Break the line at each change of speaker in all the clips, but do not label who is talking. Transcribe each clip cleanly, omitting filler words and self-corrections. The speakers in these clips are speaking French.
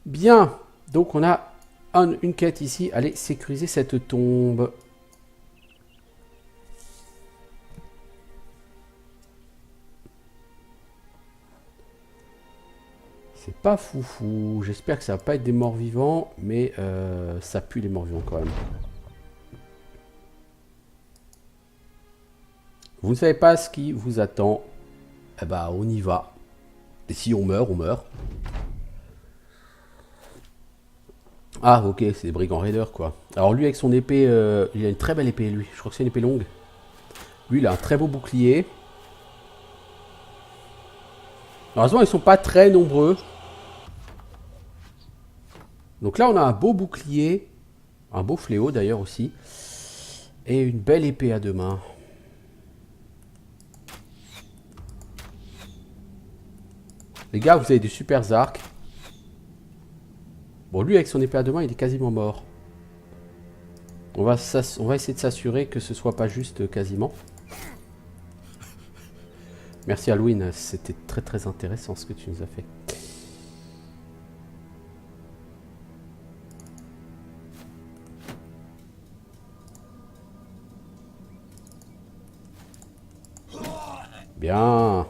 Bien. Donc on a une quête ici. Allez, sécuriser cette tombe. C'est pas foufou. J'espère que ça va pas être des morts vivants. Mais ça pue les morts vivants quand même. Vous ne savez pas ce qui vous attend. Eh ben, on y va. Et si on meurt, on meurt. Ah, ok, c'est des brigands raiders, quoi. Alors lui, avec son épée, il a une très belle épée, lui. Je crois que c'est une épée longue. Lui, il a un très beau bouclier. Heureusement, ils sont pas très nombreux. Donc là, on a un beau bouclier. Un beau fléau, d'ailleurs, aussi. Et une belle épée à deux mains. Les gars, vous avez des super arcs. Bon, lui, avec son épée à deux mains, il est quasiment mort. On va essayer de s'assurer que ce soit pas juste quasiment. Merci Halloween, c'était très très intéressant ce que tu nous as fait. Bien.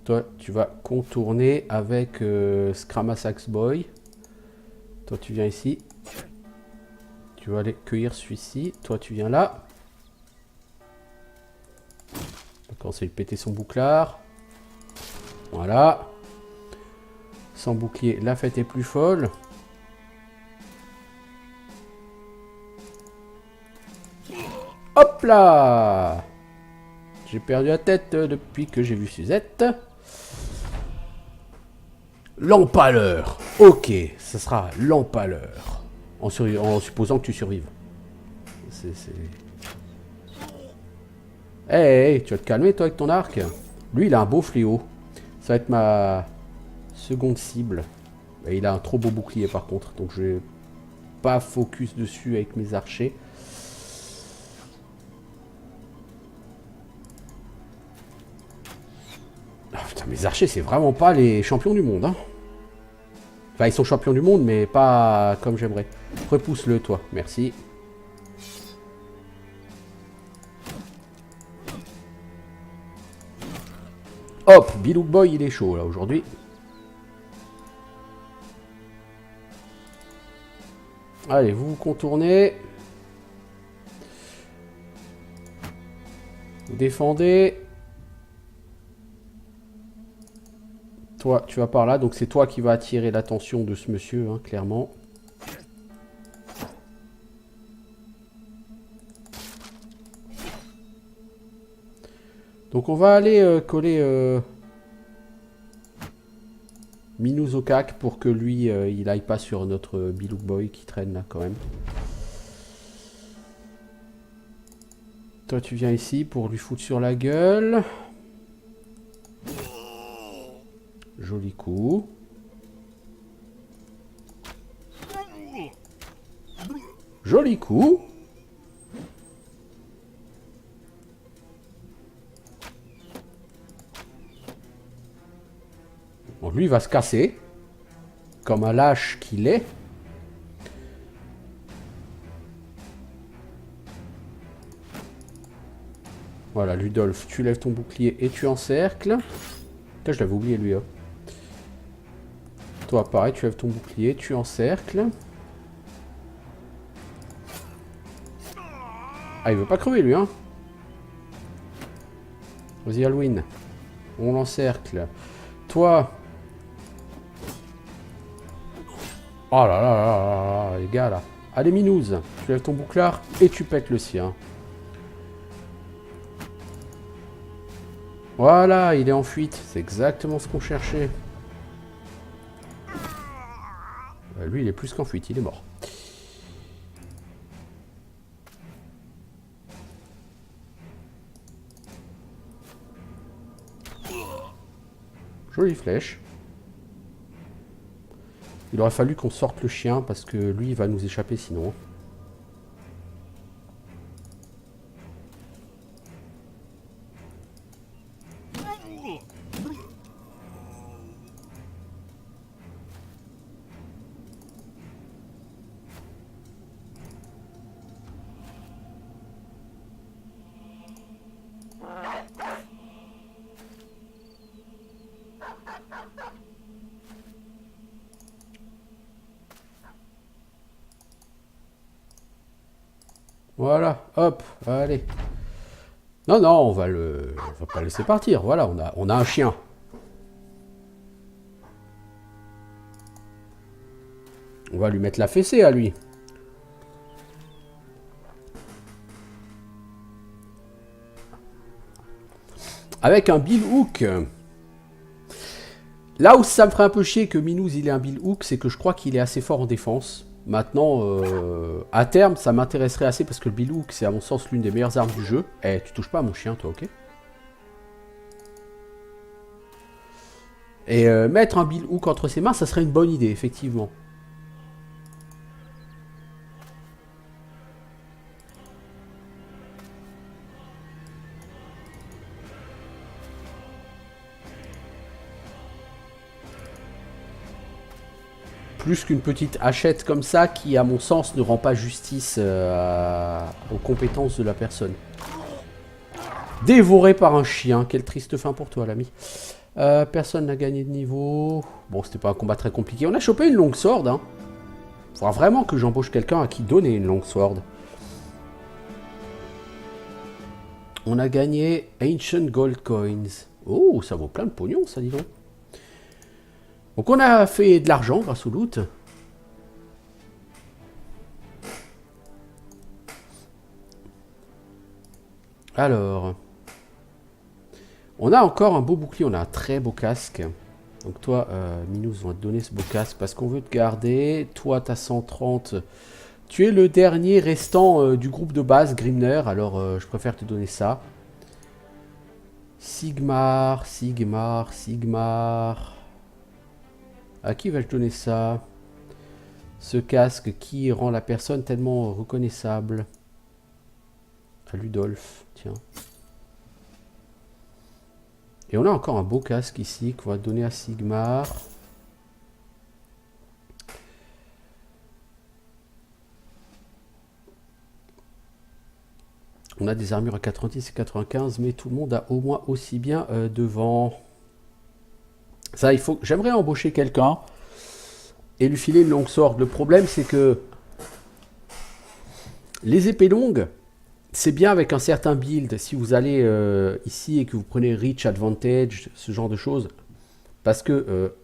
Toi, tu vas contourner avec Scramasax Boy. Toi, tu viens ici. Tu vas aller cueillir celui-ci. Toi, tu viens là. On va commencer à lui péter son bouclard. Voilà. Sans bouclier, la fête est plus folle. Hop là! J'ai perdu la tête depuis que j'ai vu Suzette. L'empaleur. Ok, ça sera l'empaleur. En supposant que tu survives. Hey, tu vas te calmer toi avec ton arc. Lui, il a un beau fléau. Ça va être ma seconde cible. Et il a un trop beau bouclier par contre. Donc je vais pas focus dessus avec mes archers. Ah, putain, mes archers, c'est vraiment pas les champions du monde. Hein. Enfin, ils sont champions du monde, mais pas comme j'aimerais. Repousse-le, toi. Merci. Hop, Bilouk Boy, il est chaud, là, aujourd'hui. Allez, vous vous contournez. Vous défendez. Toi, tu vas par là. Donc, c'est toi qui vas attirer l'attention de ce monsieur, hein, clairement. Donc, on va aller coller Minous au cac pour que lui, il aille pas sur notre Bilouk Boy qui traîne là, quand même. Toi, tu viens ici pour lui foutre sur la gueule. Joli coup. Joli coup. Bon, lui, il va se casser. Comme un lâche qu'il est. Voilà, Ludolf, tu lèves ton bouclier et tu encercles. Putain, je l'avais oublié, lui. Hein. Toi, pareil, tu lèves ton bouclier, tu encercles. Ah, il veut pas crever, lui, hein. Vas-y, Halloween. On l'encercle. Toi. Oh là là là là là, les gars, là. Allez, Minouze, tu lèves ton bouclard et tu pètes le sien. Voilà, il est en fuite. C'est exactement ce qu'on cherchait. Lui, il est plus qu'en fuite, il est mort. Jolie flèche. Il aurait fallu qu'on sorte le chien parce que lui, il va nous échapper sinon. Voilà, hop, allez. Non, non, on va pas le laisser partir. Voilà, on a un chien. On va lui mettre la fessée à lui. Avec un Bill Hook. Là où ça me ferait un peu chier que Minouz il ait un Bill Hook, c'est que je crois qu'il est assez fort en défense. Maintenant, à terme, ça m'intéresserait assez parce que le Bill Hook, c'est à mon sens l'une des meilleures armes du jeu. Eh, tu touches pas à mon chien, toi, ok? Et mettre un Bill Hook entre ses mains, ça serait une bonne idée, effectivement. Plus qu'une petite hachette comme ça qui, à mon sens, ne rend pas justice aux compétences de la personne. Dévoré par un chien. Quelle triste fin pour toi, l'ami. Personne n'a gagné de niveau. Bon, c'était pas un combat très compliqué. On a chopé une longue sword. Hein. Faudra vraiment que j'embauche quelqu'un à qui donner une longue sword. On a gagné Ancient Gold Coins. Oh, ça vaut plein de pognon, ça, dis donc. Donc on a fait de l'argent grâce au loot. Alors, on a encore un beau bouclier, on a un très beau casque. Donc toi, Minous, on va te donner ce beau casque parce qu'on veut te garder. Toi, t'as 130. Tu es le dernier restant du groupe de base, Grimner. Alors, je préfère te donner ça. Sigmar, Sigmar, Sigmar. À qui vais-je donner ça? Ce casque qui rend la personne tellement reconnaissable. À Ludolf, tiens. Et on a encore un beau casque ici qu'on va donner à Sigmar. On a des armures à 90 et 95, mais tout le monde a au moins aussi bien devant. Ça, il faut. J'aimerais embaucher quelqu'un et lui filer une longue sword. Le problème, c'est que les épées longues, c'est bien avec un certain build. Si vous allez ici et que vous prenez Reach Advantage, ce genre de choses. Parce que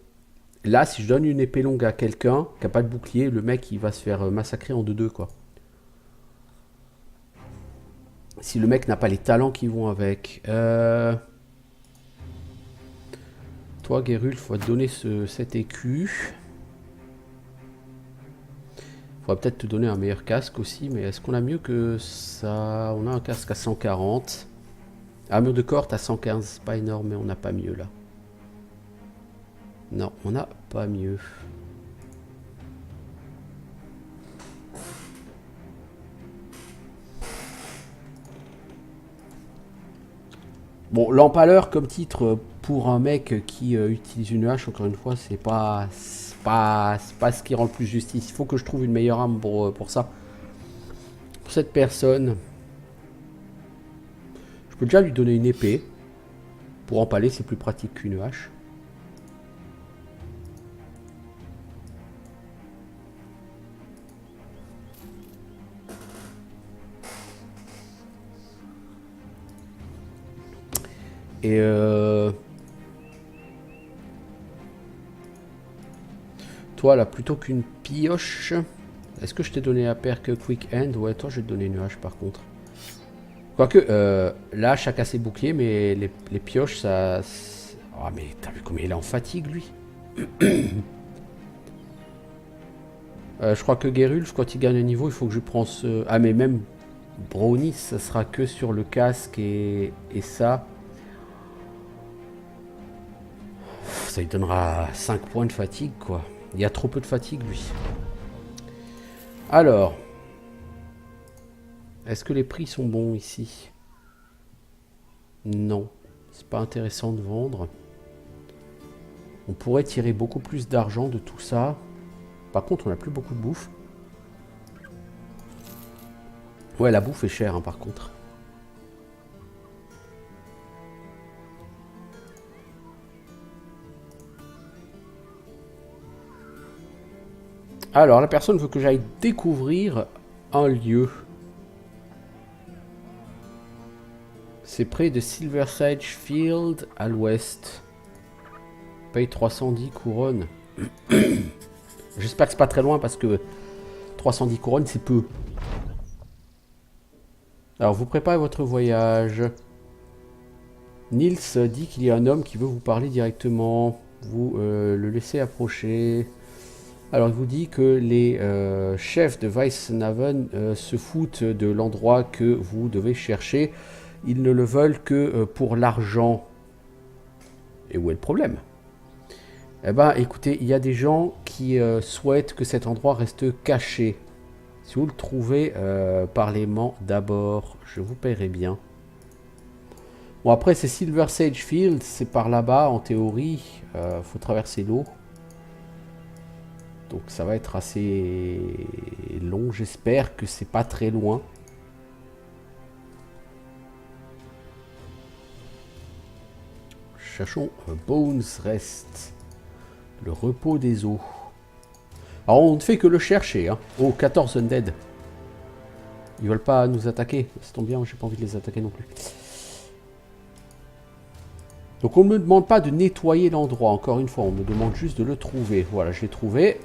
là, si je donne une épée longue à quelqu'un qui n'a pas de bouclier, le mec, il va se faire massacrer en 2-2, quoi. Si le mec n'a pas les talents qui vont avec. Toi, Gerulf, faut te donner cet écu. Faudra peut-être te donner un meilleur casque aussi, mais est-ce qu'on a mieux que ça? On a un casque à 140. Armure de corps à 115, c'est pas énorme, mais on n'a pas mieux là. Non, on n'a pas mieux. Bon, l'empaleur comme titre pour un mec qui utilise une hache, encore une fois, c'est pas ce qui rend le plus justice. Il faut que je trouve une meilleure arme pour ça. Pour cette personne, je peux déjà lui donner une épée. Pour empaler, c'est plus pratique qu'une hache. Et toi là, plutôt qu'une pioche, est-ce que je t'ai donné la perque Quick Hand? Ouais, toi je vais te donner une hache par contre. Quoique, la hache a cassé bouclier, mais les pioches, ça... Oh mais t'as vu combien il est en fatigue lui? Je crois que Gerulf, quand il gagne un niveau, il faut que je prenne ce... Ah mais même Brownie, ça sera que sur le casque et ça. Ça lui donnera 5 points de fatigue, quoi. Il y a trop peu de fatigue, lui. Alors. Est-ce que les prix sont bons ici? Non. C'est pas intéressant de vendre. On pourrait tirer beaucoup plus d'argent de tout ça. Par contre, on n'a plus beaucoup de bouffe. Ouais, la bouffe est chère, hein, par contre. Alors, la personne veut que j'aille découvrir un lieu. C'est près de Silverside Field à l'ouest. Paye 310 couronnes. J'espère que c'est pas très loin parce que 310 couronnes c'est peu. Alors vous préparez votre voyage. Nils dit qu'il y a un homme qui veut vous parler directement. Vous le laissez approcher. Alors il vous dit que les chefs de Weissnaven se foutent de l'endroit que vous devez chercher. Ils ne le veulent que pour l'argent. Et où est le problème? Eh ben écoutez, il y a des gens qui souhaitent que cet endroit reste caché. Si vous le trouvez, parlez-moi d'abord. Je vous paierai bien. Bon après c'est Silverside Field, c'est par là-bas en théorie. Faut traverser l'eau. Donc ça va être assez long. J'espère que c'est pas très loin. Cherchons Bones Rest. Le repos des eaux. Alors on ne fait que le chercher. Hein. Oh, 14 undead. Ils veulent pas nous attaquer. Ça tombe bien, j'ai pas envie de les attaquer non plus. Donc on ne me demande pas de nettoyer l'endroit. Encore une fois, on me demande juste de le trouver. Voilà, je l'ai trouvé.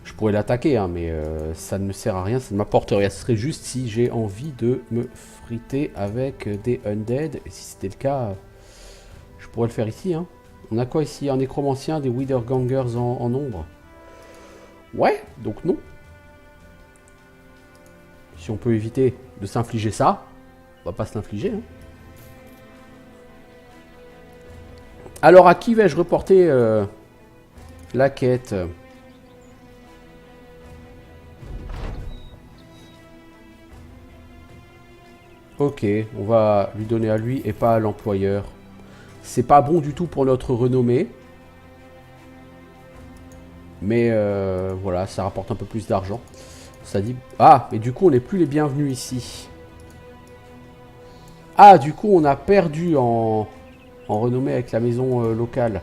Je pourrais l'attaquer, hein, mais ça ne me sert à rien, ça ne m'apporte rien. Ce serait juste si j'ai envie de me friter avec des undead. Et si c'était le cas, je pourrais le faire ici. Hein. On a quoi ici? Un nécromancien, des Withergangers en ombre. Ouais, donc non. Si on peut éviter de s'infliger ça, on va pas se l'infliger. Hein. Alors à qui vais-je reporter la quête? Ok, on va lui donner à lui et pas à l'employeur. C'est pas bon du tout pour notre renommée. Mais voilà, ça rapporte un peu plus d'argent. Ça dit... Ah, mais du coup, on n'est plus les bienvenus ici. Ah, du coup, on a perdu en renommée avec la maison locale.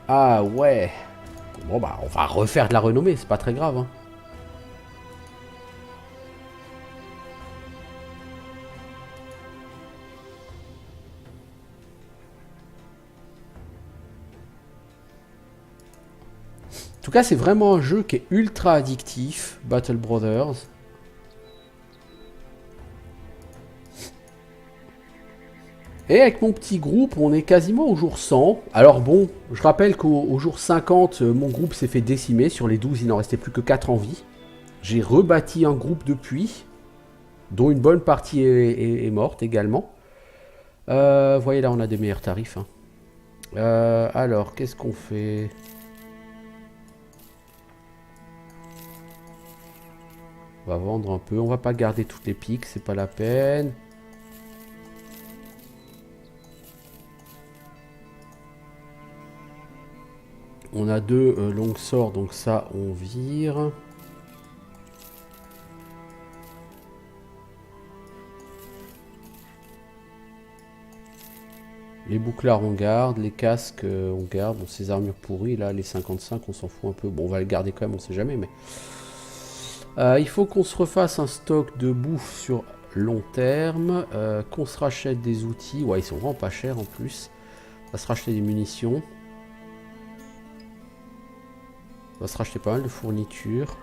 Ah, ouais. Bon, bah, on va refaire de la renommée, c'est pas très grave, hein. En tout cas, c'est vraiment un jeu qui est ultra addictif, Battle Brothers. Et avec mon petit groupe, on est quasiment au jour 100. Alors bon, je rappelle qu'au jour 50, mon groupe s'est fait décimer. Sur les 12, il n'en restait plus que 4 en vie. J'ai rebâti un groupe depuis, dont une bonne partie est morte également. Vous voyez là, on a des meilleurs tarifs. Hein. Alors, qu'est-ce qu'on fait ? On va vendre un peu. On va pas garder toutes les piques, c'est pas la peine. On a 2 longues sorts, donc ça, on vire. Les bouclards, on garde. Les casques, on garde. Bon, ces armures pourries, là, les 55, on s'en fout un peu. Bon, on va les garder quand même, on sait jamais, mais... il faut qu'on se refasse un stock de bouffe sur long terme. Qu'on se rachète des outils. Ouais, ils sont vraiment pas chers en plus. On va se racheter des munitions. On va se racheter pas mal de fournitures.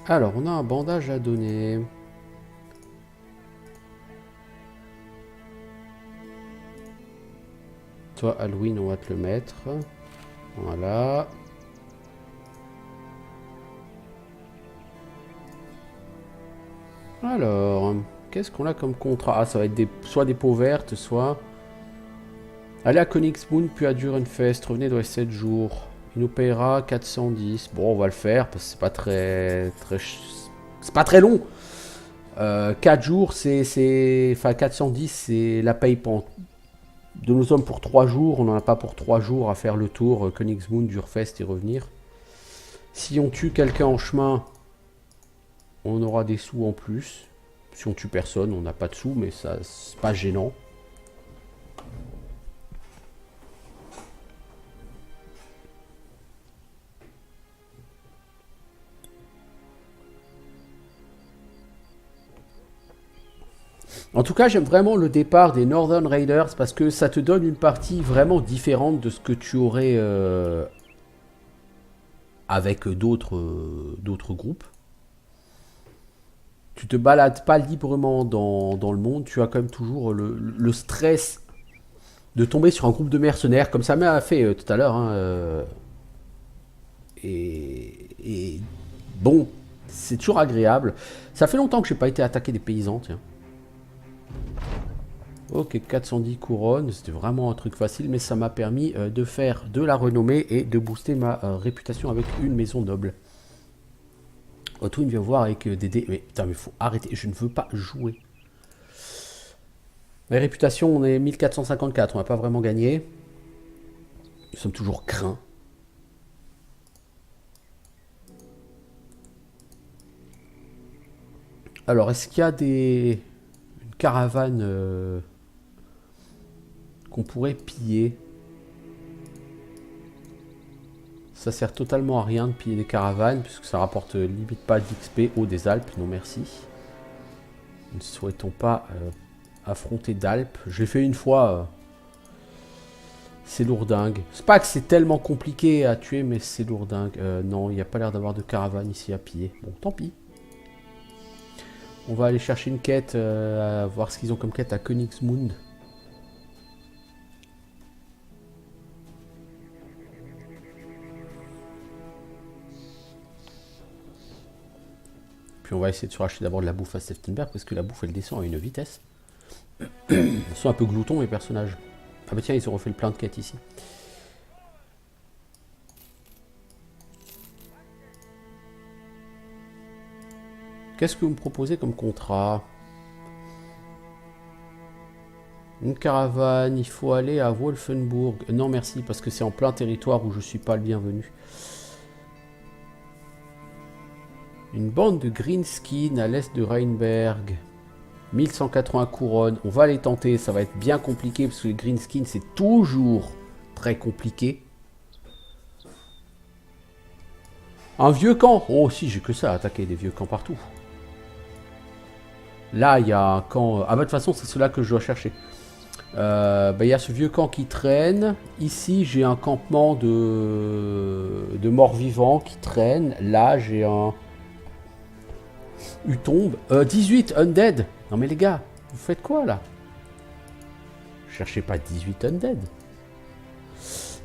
Alors, on a un bandage à donner. Toi, Halloween, on va te le mettre. Voilà. Alors, qu'est-ce qu'on a comme contrat? Ah, ça va être soit des peaux vertes, soit... Allez à Königsmund, puis à Durenfest. Revenez dans les 7 jours. Il nous payera 410. Bon, on va le faire, parce que c'est pas très c'est pas très long. 4 jours, c'est... Enfin, 410, c'est la paye de nos hommes pour 3 jours. On n'en a pas pour 3 jours à faire le tour Königsmund, Durfest et revenir. Si on tue quelqu'un en chemin, on aura des sous en plus. Si on tue personne, on n'a pas de sous, mais ça c'est pas gênant. En tout cas, j'aime vraiment le départ des Northern Raiders parce que ça te donne une partie vraiment différente de ce que tu aurais avec d'autres groupes. Tu te balades pas librement dans le monde, tu as quand même toujours le stress de tomber sur un groupe de mercenaires, comme ça m'a fait tout à l'heure. Hein, et bon, c'est toujours agréable. Ça fait longtemps que j'ai pas été attaqué des paysans, tiens. Ok, 410 couronnes, c'était vraiment un truc facile, mais ça m'a permis de faire de la renommée et de booster ma réputation avec une maison noble. Otwin vient voir avec des dés. Mais putain, mais faut arrêter, je ne veux pas jouer. La réputation, on est 1454, on n'a pas vraiment gagné. Nous sommes toujours craints. Alors, est-ce qu'il y a une caravane qu'on pourrait piller? Ça sert totalement à rien de piller des caravanes, puisque ça rapporte limite pas d'XP. Oh, des Alpes, non merci. Nous ne souhaitons pas affronter d'Alpes. Je l'ai fait une fois. C'est lourdingue. C'est pas que c'est tellement compliqué à tuer, mais c'est lourdingue. Non, il n'y a pas l'air d'avoir de caravane ici à piller. Bon, tant pis. On va aller chercher une quête, voir ce qu'ils ont comme quête à Königsmund. Puis on va essayer de se racheter d'abord de la bouffe à Steftenberg, parce que la bouffe elle descend à une vitesse. Ils sont un peu gloutons les personnages. Ah bah tiens, ils ont refait le plein de quêtes ici. Qu'est-ce que vous me proposez comme contrat? Une caravane, il faut aller à Wolfenburg. Non merci, parce que c'est en plein territoire où je suis pas le bienvenu. Une bande de Greenskin à l'est de Rheinberg. 1180 couronnes. On va les tenter, ça va être bien compliqué, parce que les Greenskin c'est toujours très compliqué. Un vieux camp. Oh si, j'ai que ça à attaquer, des vieux camps partout. Là, il y a un camp... Ah bah de toute façon, c'est cela que je dois chercher. Il y a ce vieux camp qui traîne. Ici, j'ai un campement de morts-vivants qui traîne. Là, j'ai un... Utombe. 18 Undead. Non mais les gars, vous faites quoi là? Cherchez pas 18 Undead.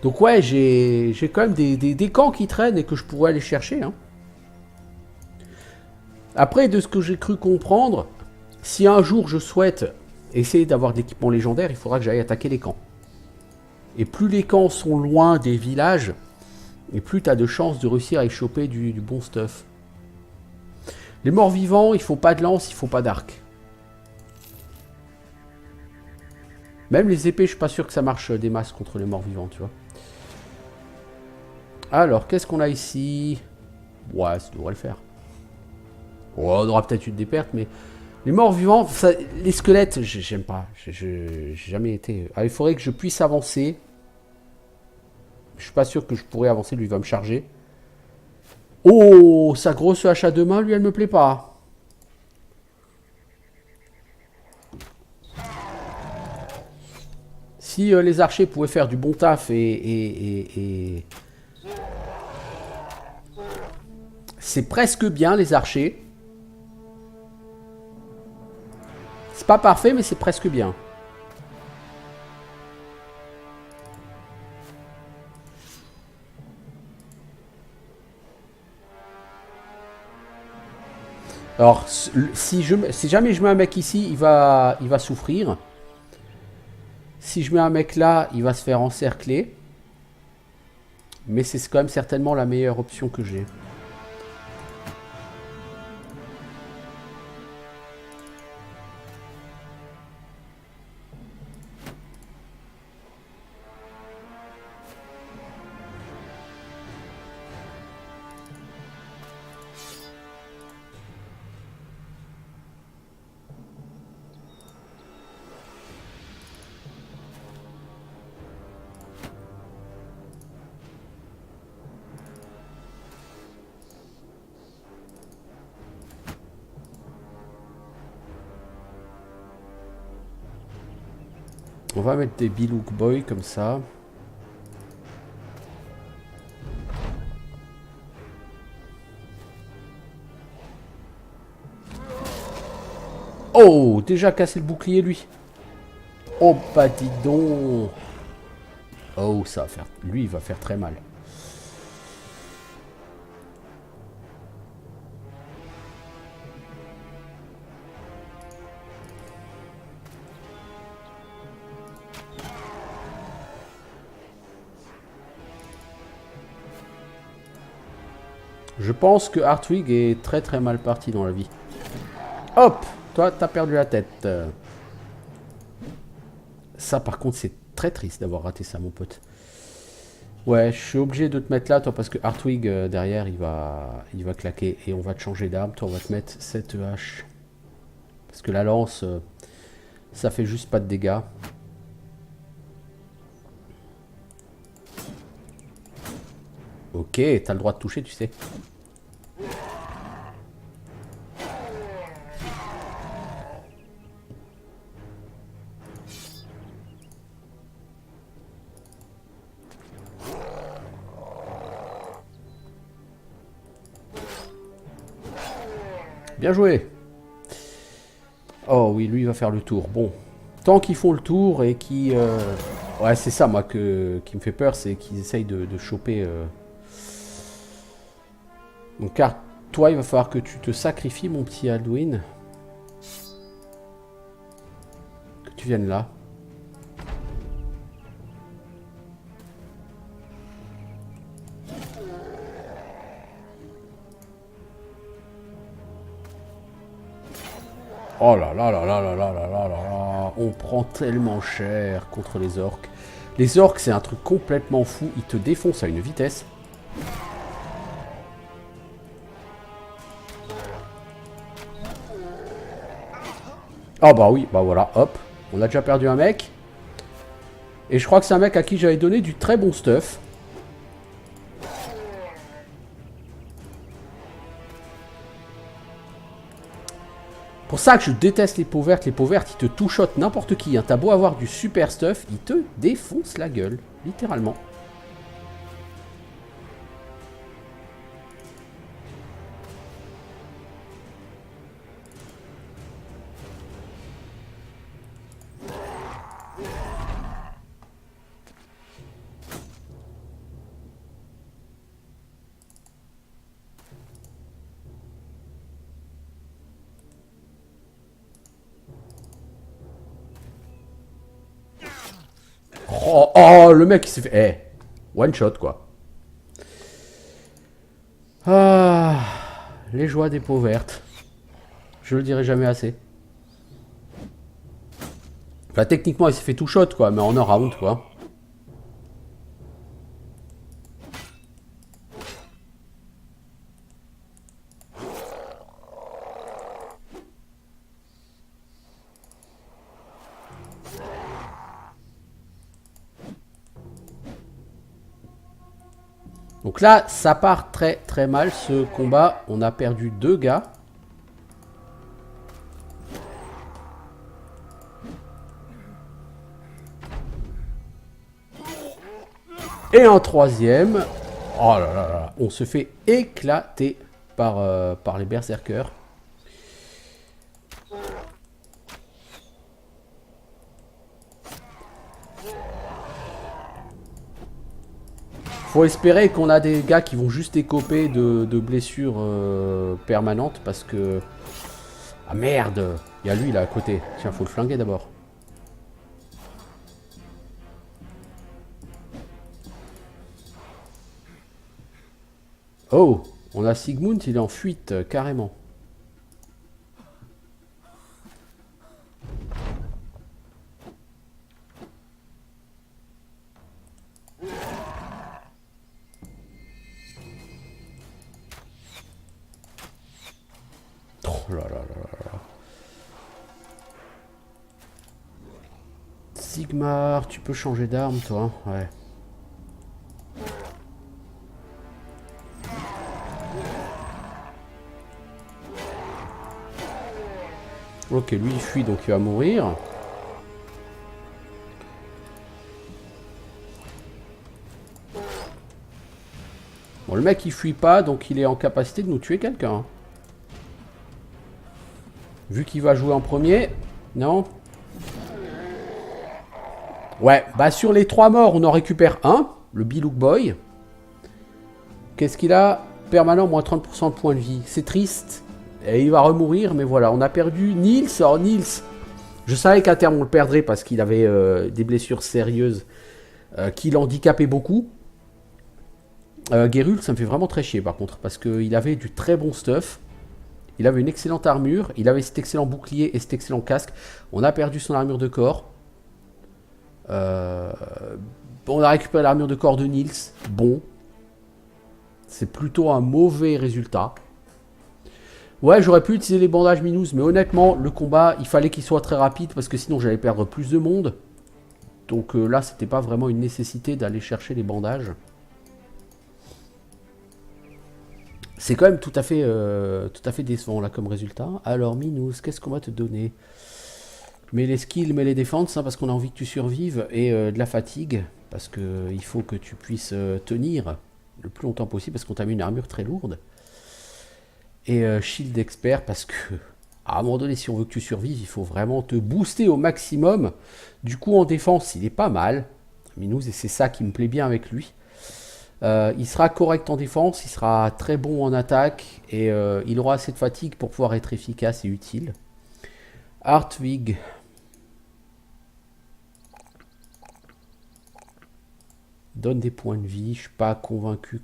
Donc ouais, j'ai quand même des camps qui traînent et que je pourrais aller chercher. Hein. Après, de ce que j'ai cru comprendre, si un jour je souhaite essayer d'avoir de l'équipement légendaire, il faudra que j'aille attaquer les camps. Et plus les camps sont loin des villages, et plus tu as de chances de réussir à y choper du bon stuff. Les morts vivants, il faut pas de lance, il faut pas d'arc. Même les épées, je suis pas sûr que ça marche des masses contre les morts vivants, tu vois. Alors, qu'est-ce qu'on a ici? Ouais, ça devrait le faire. Oh, on aura peut-être eu des pertes, mais... Les morts vivants, ça, les squelettes, j'aime pas. J'ai jamais été... Ah, il faudrait que je puisse avancer. Je suis pas sûr que je pourrais avancer, lui il va me charger. Oh, sa grosse hache à deux mains, lui, elle me plaît pas. Si les archers pouvaient faire du bon taf et... C'est presque bien, les archers. C'est pas parfait, mais c'est presque bien. Alors, si jamais je mets un mec ici, il va souffrir. Si je mets un mec là, il va se faire encercler. Mais c'est quand même certainement la meilleure option que j'ai. On va mettre des Bilouk Boy comme ça. Oh, déjà cassé le bouclier lui. Oh bah dis donc. Oh, ça va faire... Lui, il va faire très mal. Je pense que Hartwig est très très mal parti dans la vie. Hop, toi, t'as perdu la tête. Ça, par contre, c'est très triste d'avoir raté ça, mon pote. Ouais, je suis obligé de te mettre là, toi, parce que Hartwig, derrière, il va claquer. Et on va te changer d'arme. Toi, on va te mettre cette hache. Parce que la lance, ça fait juste pas de dégâts. Ok, t'as le droit de toucher, tu sais. Bien joué. Oh oui, lui, il va faire le tour. Bon, tant qu'ils font le tour et qui... Ouais, c'est ça, moi, qui me fait peur, c'est qu'ils essayent de choper... Donc, car toi, il va falloir que tu te sacrifies, mon petit Alduin. Que tu viennes là. Oh là là là là là là là là là. On prend tellement cher contre les orques. Les orques, c'est un truc complètement fou. Ils te défoncent à une vitesse. Ah bah oui, bah voilà, hop. On a déjà perdu un mec. Et je crois que c'est un mec à qui j'avais donné du très bon stuff. Pour ça que je déteste les peaux vertes. Les peaux vertes, ils te touchotent n'importe qui. Hein. T'as beau avoir du super stuff, ils te défoncent la gueule. Littéralement. Oh, oh, le mec, il s'est fait... one shot, quoi. Ah, les joies des peaux vertes. Je le dirai jamais assez. Enfin, techniquement, il s'est fait tout shot, quoi, mais en un round, quoi. Donc là, ça part très très mal, ce combat. On a perdu 2 gars. Et en troisième, oh là là là, on se fait éclater par les berserkers. Faut espérer qu'on a des gars qui vont juste écoper de blessures permanentes parce que... Ah merde, il y a lui là à côté. Tiens, faut le flinguer d'abord. Oh, on a Sigmund, il est en fuite, carrément. Oh là là là là là. Sigmar, tu peux changer d'arme, toi, ouais. Ok, lui il fuit donc il va mourir. le mec il fuit pas, donc il est en capacité de nous tuer quelqu'un. Vu qu'il va jouer en premier. Non. Ouais, bah sur les 3 morts, on en récupère un. Le Bilouk Boy. Qu'est-ce qu'il a? Permanent, moins 30% de points de vie. C'est triste. Et il va remourir, mais voilà. On a perdu Nils. Oh, Nils. Je savais qu'à terme, on le perdrait parce qu'il avait des blessures sérieuses qui l'handicapaient beaucoup. Geralt, ça me fait vraiment très chier par contre. Parce qu'il avait du très bon stuff. Il avait une excellente armure. Il avait cet excellent bouclier et cet excellent casque. On a perdu son armure de corps. On a récupéré l'armure de corps de Nils. Bon. C'est plutôt un mauvais résultat. Ouais, j'aurais pu utiliser les bandages Minous, mais honnêtement, le combat, il fallait qu'il soit très rapide parce que sinon j'allais perdre plus de monde. Donc là, c'était pas vraiment une nécessité d'aller chercher les bandages. C'est quand même tout à fait décevant là comme résultat. Alors Minous, qu'est-ce qu'on va te donner? Mais les skills, mais les défenses, hein, parce qu'on a envie que tu survives, et de la fatigue, parce que il faut que tu puisses tenir le plus longtemps possible, parce qu'on t'a mis une armure très lourde. Et shield expert, parce que à un moment donné, si on veut que tu survives, il faut vraiment te booster au maximum. Du coup, en défense, il est pas mal, Minous, et c'est ça qui me plaît bien avec lui. Il sera correct en défense, il sera très bon en attaque, et il aura assez de fatigue pour pouvoir être efficace et utile. Hartwig. Donne des points de vie, je suis pas convaincu.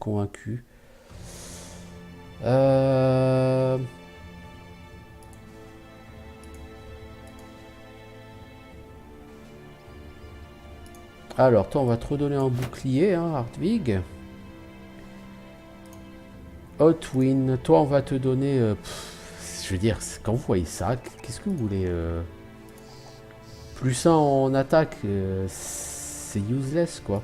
Alors, toi, on va te redonner un bouclier, hein, Hartwig. Hotwin, toi, on va te donner... je veux dire, quand vous voyez ça, qu'est-ce que vous voulez Plus 1 en attaque, c'est useless, quoi.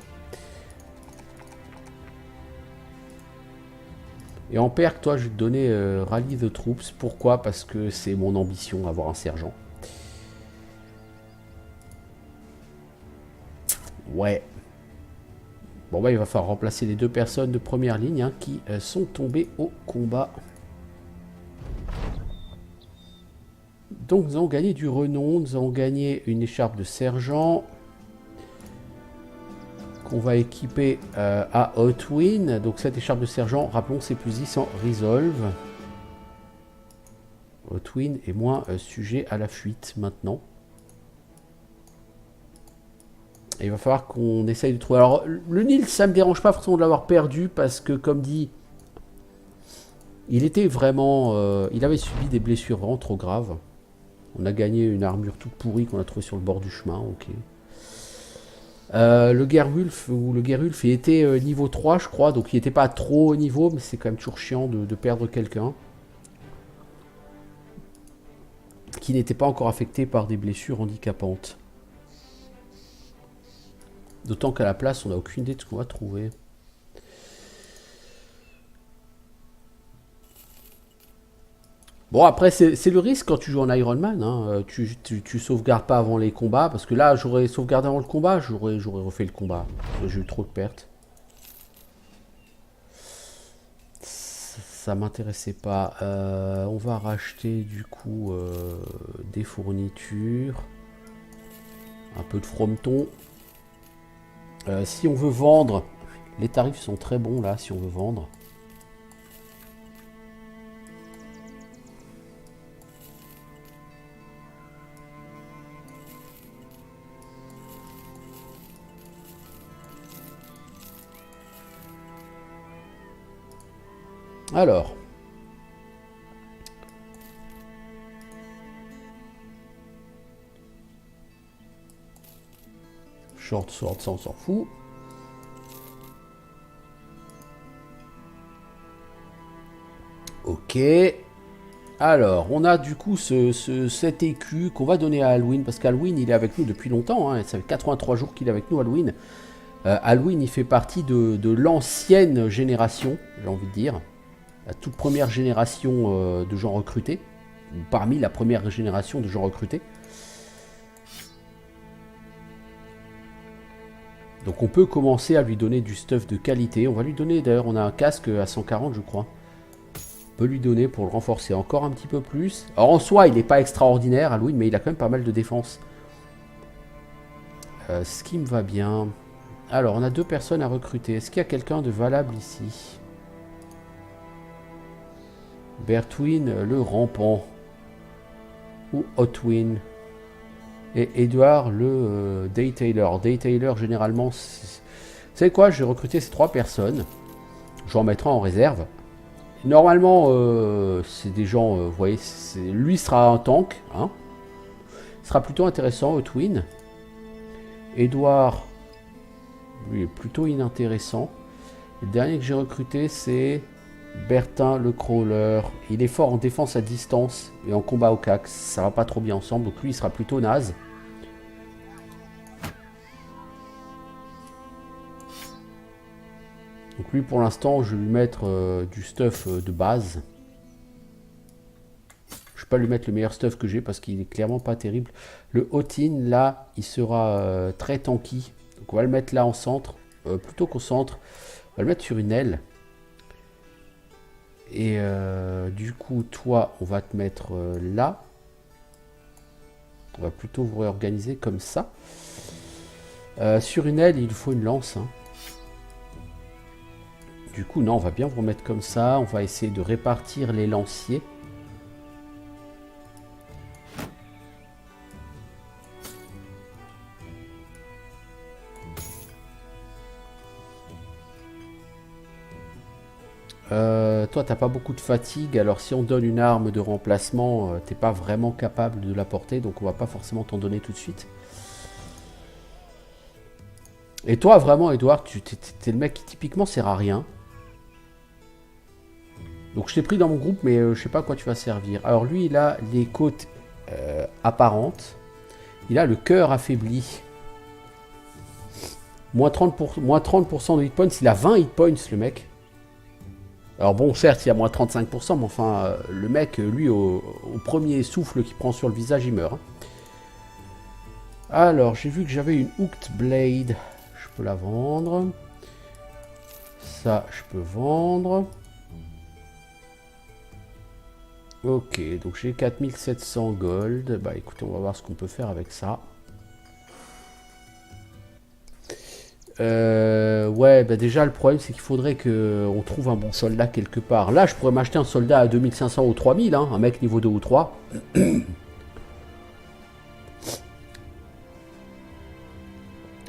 Et en perk, toi, je vais te donner Rally the Troops. Pourquoi? Parce que c'est mon ambition, avoir un sergent. Ouais. Bon, bah, il va falloir remplacer les 2 personnes de première ligne hein, qui sont tombées au combat. Donc, nous avons gagné du renom. Nous avons gagné une écharpe de sergent. On va équiper à Hotwin. Donc cette écharpe de sergent, rappelons, c'est plus 10 en resolve. Hotwin est moins sujet à la fuite maintenant. Et il va falloir qu'on essaye de trouver... Alors le Nils, ça me dérange pas forcément de l'avoir perdu parce que comme dit, il était vraiment... il avait subi des blessures vraiment trop graves. On a gagné une armure toute pourrie qu'on a trouvée sur le bord du chemin, ok. Le Gerwulf il était niveau 3 je crois, donc il n'était pas trop au niveau, mais c'est quand même toujours chiant de perdre quelqu'un qui n'était pas encore affecté par des blessures handicapantes. D'autant qu'à la place, on n'a aucune idée de ce qu'on va trouver. Bon, après, c'est le risque quand tu joues en Iron Man. Hein. Tu sauvegardes pas avant les combats. Parce que là, j'aurais sauvegardé avant le combat. J'aurais refait le combat. J'ai eu trop de pertes. Ça m'intéressait pas. On va racheter du coup des fournitures. Un peu de frometon. Si on veut vendre, les tarifs sont très bons là. Si on veut vendre. Alors. Short sword, ça on s'en fout. Ok. Alors, on a du coup cet écu qu'on va donner à Alwyn, parce qu'Alwyn, il est avec nous depuis longtemps. Hein, ça fait 83 jours qu'il est avec nous, Alwyn. Alwyn, il fait partie de l'ancienne génération, j'ai envie de dire. La toute première génération de gens recrutés. Parmi la première génération de gens recrutés. Donc on peut commencer à lui donner du stuff de qualité. On va lui donner, d'ailleurs on a un casque à 140 je crois. On peut lui donner pour le renforcer encore un petit peu plus. Alors en soi il n'est pas extraordinaire Halloween, mais il a quand même pas mal de défense. Ce qui me va bien. Alors on a 2 personnes à recruter. Est-ce qu'il y a quelqu'un de valable ici? Bertwin le rampant. Ou Hotwin. Et Edouard le Daytailer. Daytailer généralement... Vous savez quoi? Je vais recruter ces 3 personnes. Je en mettrai en réserve. Normalement c'est des gens... vous voyez, lui sera un tank. Hein, ce sera plutôt intéressant, Hotwin. Edouard... Lui est plutôt inintéressant. Le dernier que j'ai recruté c'est... Bertin le crawler, il est fort en défense à distance et en combat au cax, ça va pas trop bien ensemble, donc lui il sera plutôt naze. Donc lui pour l'instant je vais lui mettre du stuff de base. Je vais pas lui mettre le meilleur stuff que j'ai parce qu'il est clairement pas terrible. Le Hotin là il sera très tanky, donc on va le mettre là en centre, plutôt qu'au centre, on va le mettre sur une aile. Et du coup, toi, on va te mettre là. On va plutôt vous réorganiser comme ça. Sur une aile, il faut une lance. Hein. Du coup, non, on va bien vous remettre comme ça. On va essayer de répartir les lanciers. Toi, t'as pas beaucoup de fatigue, alors si on donne une arme de remplacement, t'es pas vraiment capable de la porter, donc on va pas forcément t'en donner tout de suite. Et toi, vraiment, Edouard, t'es le mec qui typiquement sert à rien. Donc je t'ai pris dans mon groupe, mais je sais pas à quoi tu vas servir. Alors lui, il a les côtes apparentes. Il a le cœur affaibli. Moins 30% de hit points. Il a 20 hit points, le mec. Alors bon, certes, il y a moins 35%, mais enfin, le mec, lui, au premier souffle qu'il prend sur le visage, il meurt. Hein. Alors, j'ai vu que j'avais une Hooked Blade. Je peux la vendre. Ça, je peux vendre. Ok, donc j'ai 4700 gold. Bah écoutez, on va voir ce qu'on peut faire avec ça. Ouais, bah déjà le problème c'est qu'il faudrait qu'on trouve un bon soldat quelque part. Là je pourrais m'acheter un soldat à 2500 ou 3000, hein, un mec niveau 2 ou 3.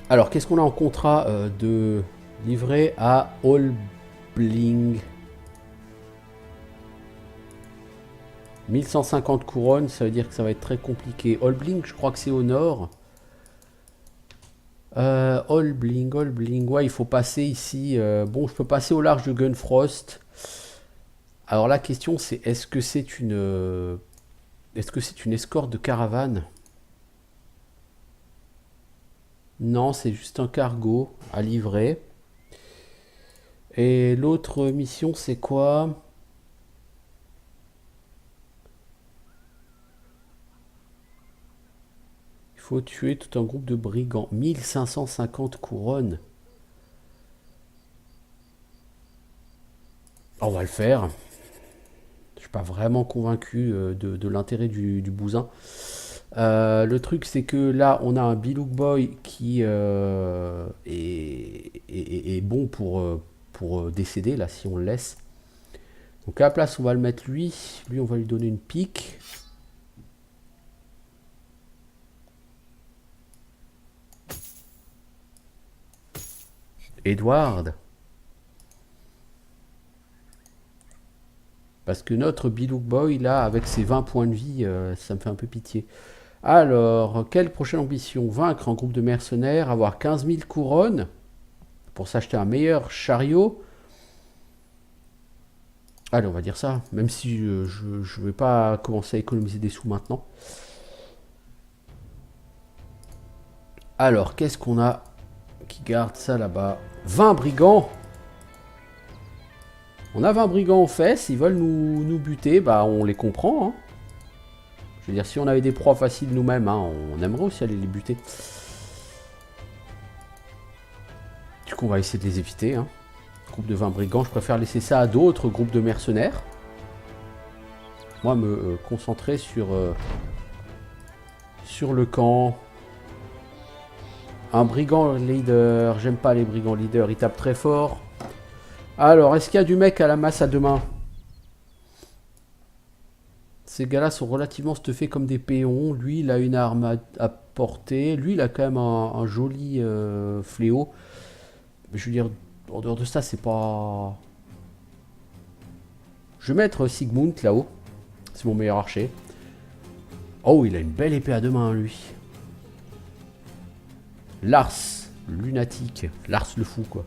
Alors qu'est-ce qu'on a en contrat de livrer à Olbling? 1150 couronnes, ça veut dire que ça va être très compliqué. Olbling, je crois que c'est au nord. Olbling, ouais, il faut passer ici. Bon, je peux passer au large de Gunfrost. Alors la question c'est, est-ce que c'est une escorte de caravane? Non, c'est juste un cargo à livrer. Et l'autre mission c'est quoi? Il faut tuer tout un groupe de brigands. 1550 couronnes. On va le faire. Je suis pas vraiment convaincu de l'intérêt du bousin. Le truc c'est que là on a un Bilouk Boy qui est bon pour décéder là si on le laisse. Donc à la place on va le mettre lui. Lui on va lui donner une pique. Edward. Parce que notre Bilouk Boy, là, avec ses 20 points de vie, ça me fait un peu pitié. Alors, quelle prochaine ambition? Vaincre un groupe de mercenaires, avoir 15 000 couronnes pour s'acheter un meilleur chariot. Allez, on va dire ça, même si je ne vais pas commencer à économiser des sous maintenant. Alors, qu'est-ce qu'on a qui garde ça là-bas? 20 brigands. On a 20 brigands aux fesses, ils veulent nous buter, bah on les comprend. Hein. Je veux dire, si on avait des proies faciles nous-mêmes, hein, on aimerait aussi aller les buter. Du coup, on va essayer de les éviter. Hein. Groupe de 20 brigands, je préfère laisser ça à d'autres groupes de mercenaires. Moi, me concentrer sur le camp. Un brigand leader. J'aime pas les brigands leaders, ils tapent très fort. Alors, est-ce qu'il y a du mec à la masse à deux mains? Ces gars-là sont relativement stuffés comme des péons. Lui, il a une arme à portée. Lui, il a quand même un joli fléau. Mais je veux dire, en dehors de ça, c'est pas... Je vais mettre Sigmund là-haut. C'est mon meilleur archer. Oh, il a une belle épée à deux mains, lui. Lars, lunatique. Lars le fou, quoi.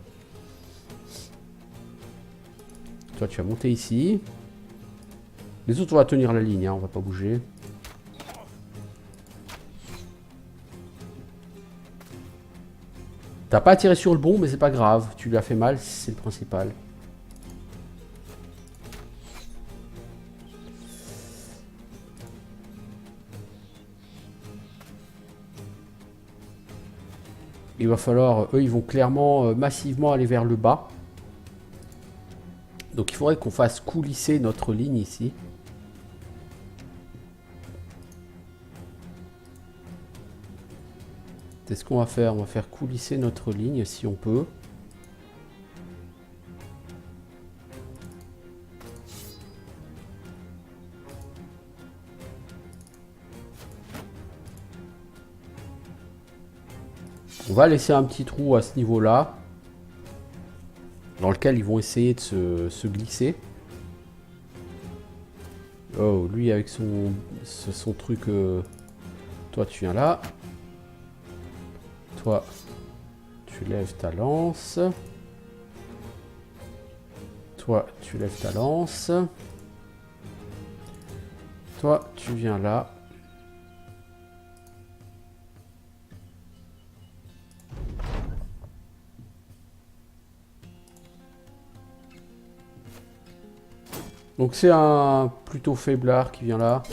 Toi, tu vas monter ici. Les autres, on va tenir la ligne, hein, on va pas bouger. T'as pas tiré sur le bon, mais c'est pas grave. Tu lui as fait mal, c'est le principal. Il va falloir... Eux, ils vont clairement, massivement aller vers le bas. Donc il faudrait qu'on fasse coulisser notre ligne ici. C'est ce qu'on va faire. On va faire coulisser notre ligne si on peut. On va laisser un petit trou à ce niveau-là. Dans lequel ils vont essayer de se glisser. Oh, lui avec son truc... Toi, tu viens là. Toi, tu lèves ta lance. Toi, tu lèves ta lance. Toi, tu viens là. Donc c'est un plutôt faiblard qui vient là.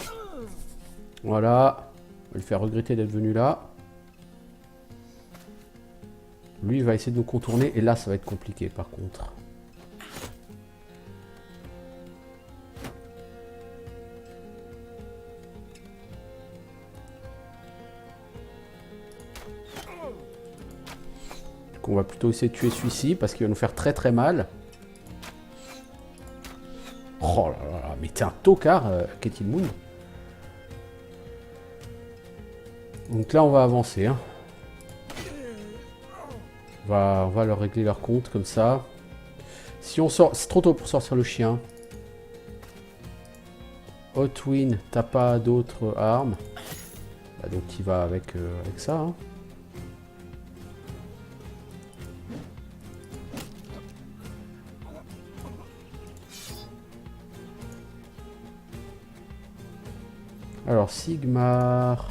Voilà. On va lui faire regretter d'être venu là. Lui, il va essayer de nous contourner. Et là, ça va être compliqué, par contre. Donc, on va plutôt essayer de tuer celui-ci, parce qu'il va nous faire très très mal. Oh là là, mais t'es un tocard, Ketil Moon. Donc là, on va avancer. Hein. On va leur régler leur compte comme ça. Si on sort... C'est trop tôt pour sortir le chien. Hotwin, t'as pas d'autres armes. Bah, donc il va avec ça. Hein. Alors, Sigmar...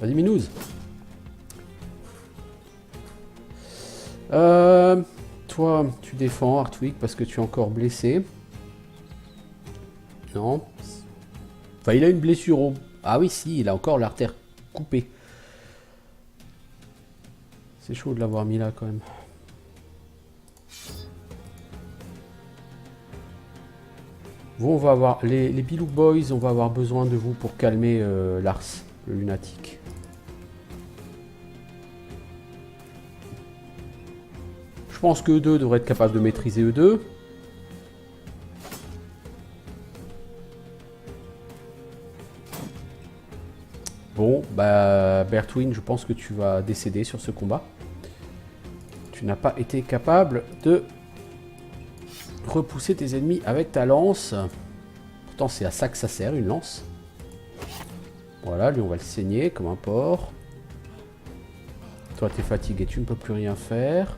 Vas-y, Minouz. Toi, tu défends Hartwig parce que tu es encore blessé. Non. Enfin, il a une blessure au... Ah oui, si, il a encore l'artère coupée. C'est chaud de l'avoir mis là, quand même. Vous, on va avoir... Les Bilouk Boys, on va avoir besoin de vous pour calmer Lars, le lunatique. Je pense que E2 devrait être capable de maîtriser E2. Bon, bah Bertwin, je pense que tu vas décéder sur ce combat. Tu n'as pas été capable de repousser tes ennemis avec ta lance. Pourtant, c'est à ça que ça sert, une lance. Voilà, lui, on va le saigner comme un porc. Toi, t'es fatigué, tu ne peux plus rien faire.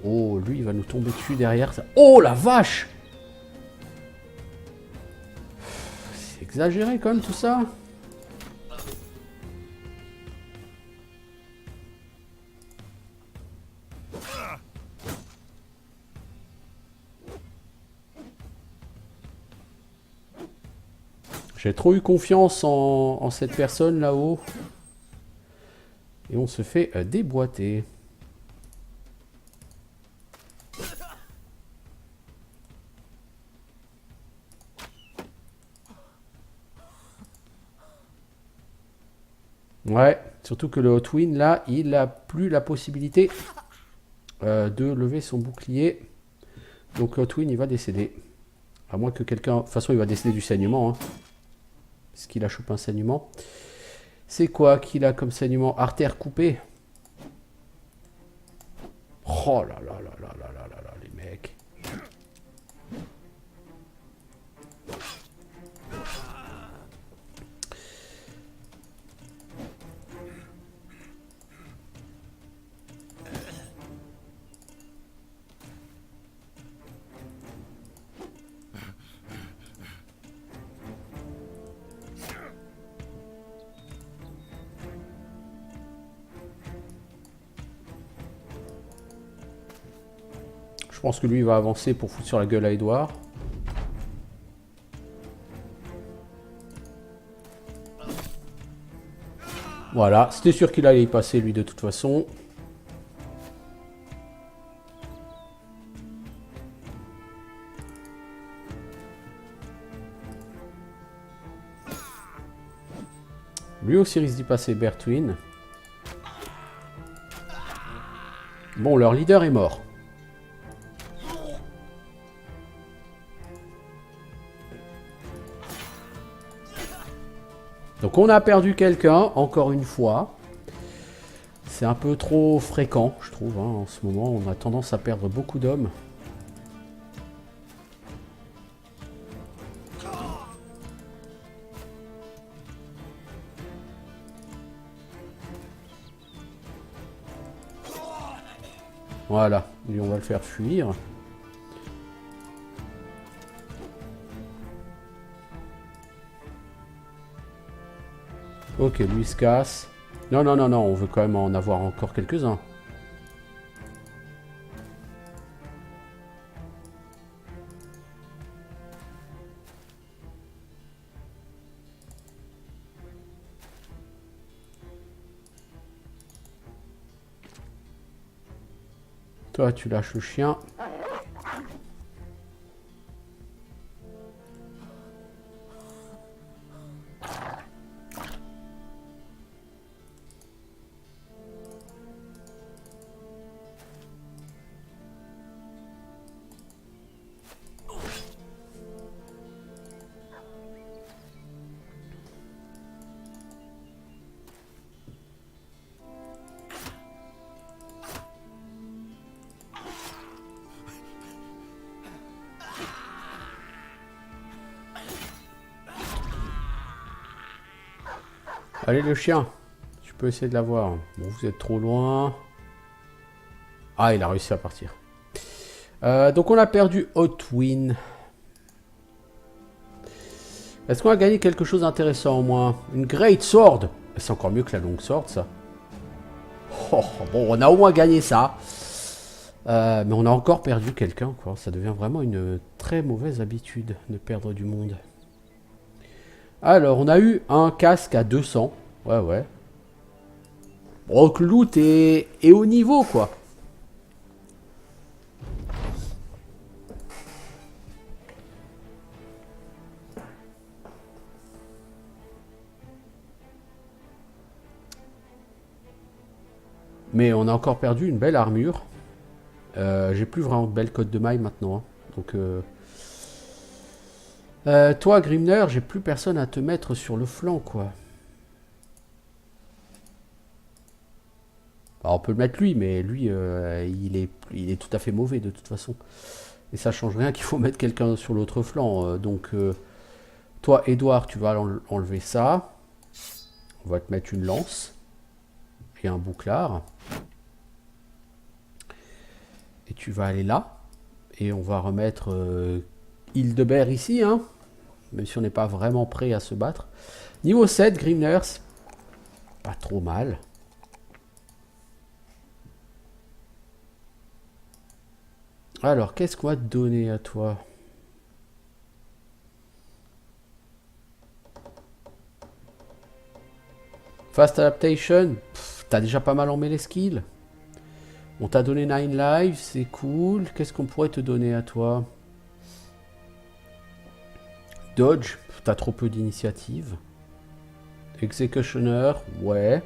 Oh, lui, il va nous tomber dessus derrière. Oh, la vache! C'est exagéré, quand même, tout ça. J'ai trop eu confiance en cette personne là-haut. Et on se fait déboîter. Ouais, surtout que le Hotwin, là, il a plus la possibilité de lever son bouclier. Donc le Hotwin, il va décéder. À moins que quelqu'un... De toute façon, il va décéder du saignement. Hein, parce qu'il a chopé un saignement. C'est quoi qu'il a comme saignement? Artère coupée. Oh là là là là là là là là, les mecs. Je pense que lui, il va avancer pour foutre sur la gueule à Edouard. Voilà, c'était sûr qu'il allait y passer, lui, de toute façon. Lui aussi risque d'y passer, Bertwin. Bon, leur leader est mort. Donc on a perdu quelqu'un, encore une fois. C'est un peu trop fréquent, je trouve. Hein, en ce moment, on a tendance à perdre beaucoup d'hommes. Voilà, lui on va le faire fuir. Ok, lui il se casse. Non, non, non, non, on veut quand même en avoir encore quelques-uns. Toi, tu lâches le chien. Allez le chien, tu peux essayer de l'avoir. Bon, vous êtes trop loin. Ah, il a réussi à partir. Donc on a perdu Hotwin. Est-ce qu'on a gagné quelque chose d'intéressant au moins? Une Great Sword. C'est encore mieux que la Long Sword, ça. Oh, bon, on a au moins gagné ça. Mais on a encore perdu quelqu'un, quoi. Ça devient vraiment une très mauvaise habitude de perdre du monde. Alors, on a eu un casque à 200. Ouais, ouais. Bon, que le loot est au niveau, quoi. Mais on a encore perdu une belle armure. J'ai plus vraiment de belle cote de maille maintenant. Hein. Donc, toi, Grimner, j'ai plus personne à te mettre sur le flanc, quoi. Alors, on peut le mettre lui, mais lui, il est tout à fait mauvais de toute façon. Et ça change rien qu'il faut mettre quelqu'un sur l'autre flanc. Donc, toi, Edouard, tu vas enlever ça. On va te mettre une lance. Et un bouclard. Et tu vas aller là. Et on va remettre Hildebert ici, hein. Même si on n'est pas vraiment prêt à se battre. Niveau 7, Grimner, c'est pas trop mal. Alors, qu'est-ce qu'on va te donner à toi? Fast Adaptation, t'as déjà pas mal en mêlée skill. On t'a donné 9 lives, c'est cool. Qu'est-ce qu'on pourrait te donner à toi? Dodge, t'as trop peu d'initiative. Executioner, ouais.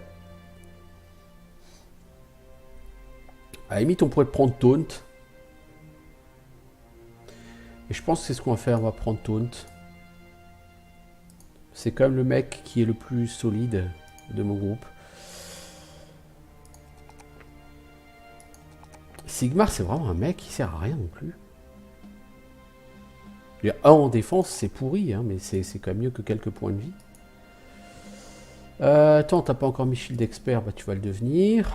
À la limite, on pourrait prendre Taunt. Et je pense que c'est ce qu'on va faire, on va prendre Taunt. C'est quand même le mec qui est le plus solide de mon groupe. Sigmar, c'est vraiment un mec qui sert à rien non plus. Il y a 1 en défense, c'est pourri, hein, mais c'est quand même mieux que quelques points de vie. Attends, t'as pas encore mis Shield Expert, bah tu vas le devenir.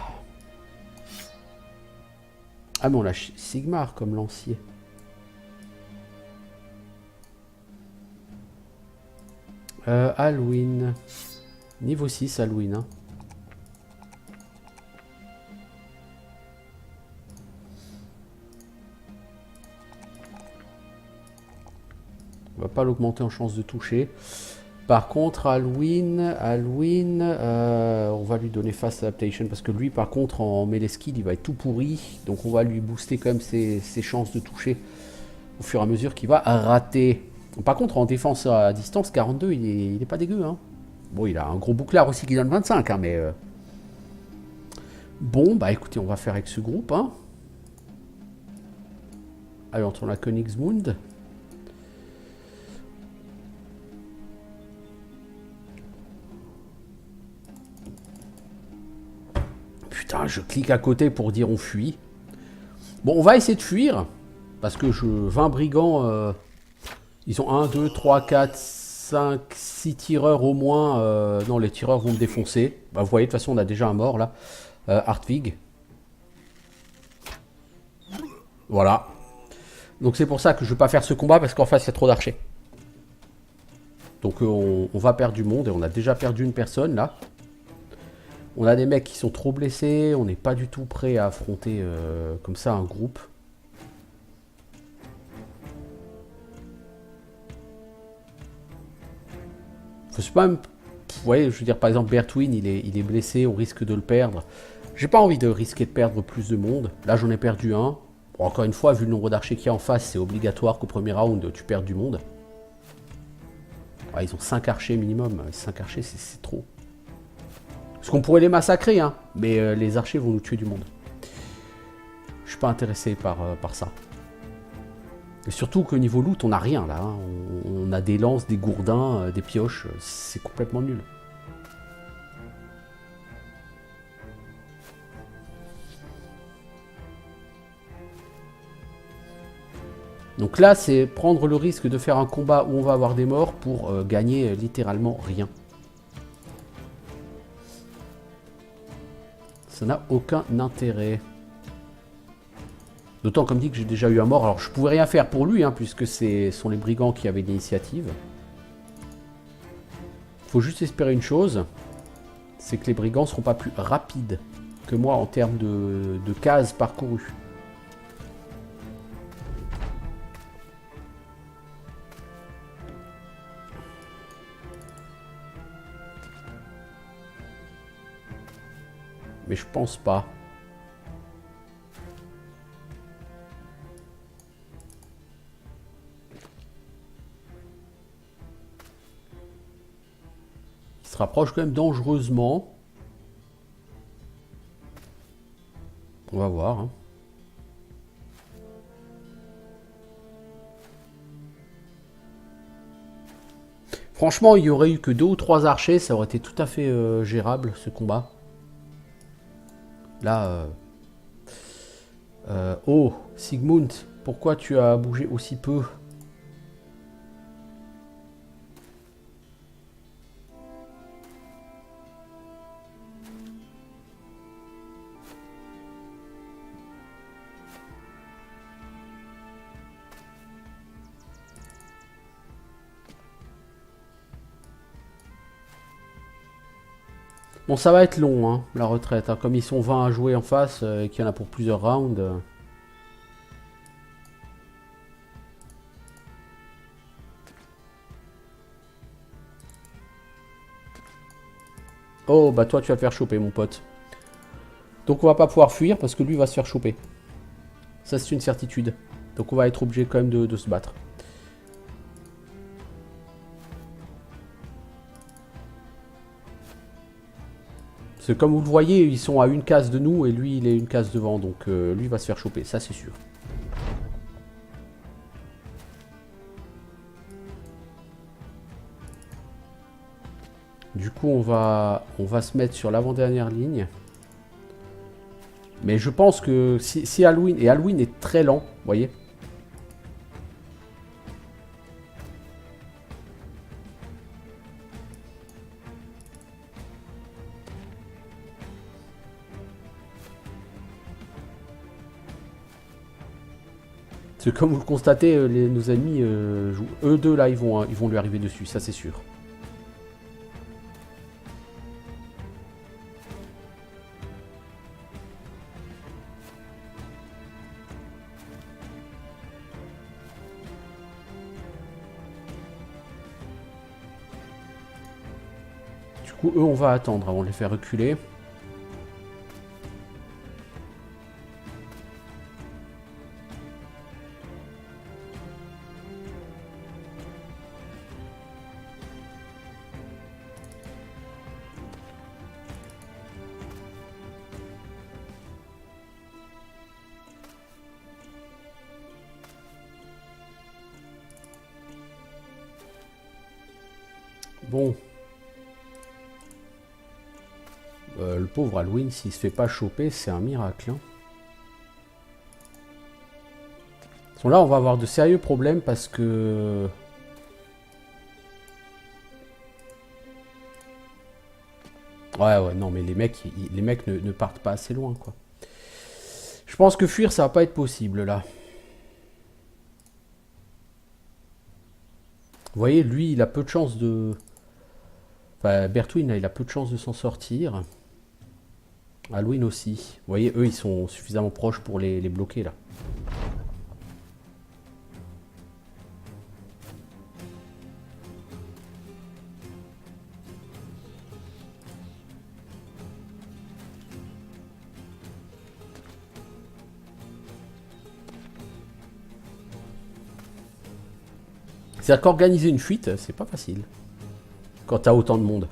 Ah mais on l'a Sigmar comme lancier. Halloween. Niveau 6, Halloween. Hein. On va pas l'augmenter en chance de toucher. Par contre, Halloween, on va lui donner Fast Adaptation parce que lui, par contre, en melee skill, il va être tout pourri. Donc on va lui booster quand même ses chances de toucher au fur et à mesure qu'il va rater. Par contre, en défense à distance, 42, il est pas dégueu. Hein. Bon, il a un gros bouclard aussi qui donne 25, hein, mais... Bon, bah écoutez, on va faire avec ce groupe. Hein. Allez, on tourne à Königsmund. Putain, je clique à côté pour dire on fuit. Bon, on va essayer de fuir. Parce que 20 brigands, ils ont 1, 2, 3, 4, 5, 6 tireurs au moins. Non, les tireurs vont me défoncer. Bah, vous voyez, de toute façon, on a déjà un mort là. Hartvig. Voilà. Donc c'est pour ça que je ne vais pas faire ce combat parce qu'en face, il y a trop d'archers. Donc on va perdre du monde et on a déjà perdu une personne là. On a des mecs qui sont trop blessés. On n'est pas du tout prêt à affronter comme ça un groupe. Faut pas même... Vous voyez, je veux dire, par exemple, Bertwin, il est blessé, on risque de le perdre. J'ai pas envie de risquer de perdre plus de monde. Là, j'en ai perdu un. Bon, encore une fois, vu le nombre d'archers qu'il y a en face, c'est obligatoire qu'au premier round, tu perdes du monde. Ouais, ils ont 5 archers minimum. 5 archers, c'est trop. Parce qu'on pourrait les massacrer, hein. Mais les archers vont nous tuer du monde. Je suis pas intéressé par ça. Et surtout qu'au niveau loot, on n'a rien là. Hein. On a des lances, des gourdins, des pioches. C'est complètement nul. Donc là, c'est prendre le risque de faire un combat où on va avoir des morts pour gagner littéralement rien. Ça n'a aucun intérêt. D'autant comme dit que j'ai déjà eu un mort. Alors je pouvais rien faire pour lui, hein, puisque ce sont les brigands qui avaient l'initiative. Faut juste espérer une chose, c'est que les brigands seront pas plus rapides que moi en termes de cases parcourues. Mais je pense pas. Il se rapproche quand même dangereusement. On va voir. Hein. Franchement, il y aurait eu que 2 ou 3 archers, ça aurait été tout à fait gérable ce combat. Là, oh, Sigmund, pourquoi tu as bougé aussi peu? Bon, ça va être long, hein, la retraite. Hein. Comme ils sont 20 à jouer en face et qu'il y en a pour plusieurs rounds. Oh, bah toi, tu vas te faire choper, mon pote. Donc on va pas pouvoir fuir parce que lui va se faire choper. Ça, c'est une certitude. Donc on va être obligé quand même de se battre. Parce que comme vous le voyez, ils sont à une case de nous et lui, il est une case devant. Donc lui va se faire choper, ça c'est sûr. Du coup, on va se mettre sur l'avant-dernière ligne. Mais je pense que si Halloween... Et Halloween est très lent, vous voyez. Parce que comme vous le constatez, nos ennemis, eux deux là, ils vont lui arriver dessus, ça c'est sûr. Du coup, eux, on va attendre avant de les faire reculer. Bon. Le pauvre Halloween, s'il se fait pas choper, c'est un miracle. Hein. Là, on va avoir de sérieux problèmes parce que... Ouais, non, mais les mecs, ne partent pas assez loin, quoi. Je pense que fuir, ça va pas être possible, là. Vous voyez, lui, il a peu de chance de... Enfin, Bertwin, là, il a peu de chance de s'en sortir. Halloween aussi. Vous voyez, eux, ils sont suffisamment proches pour les bloquer, là. C'est-à-dire qu'organiser une fuite, c'est pas facile. Quand t'as autant de monde.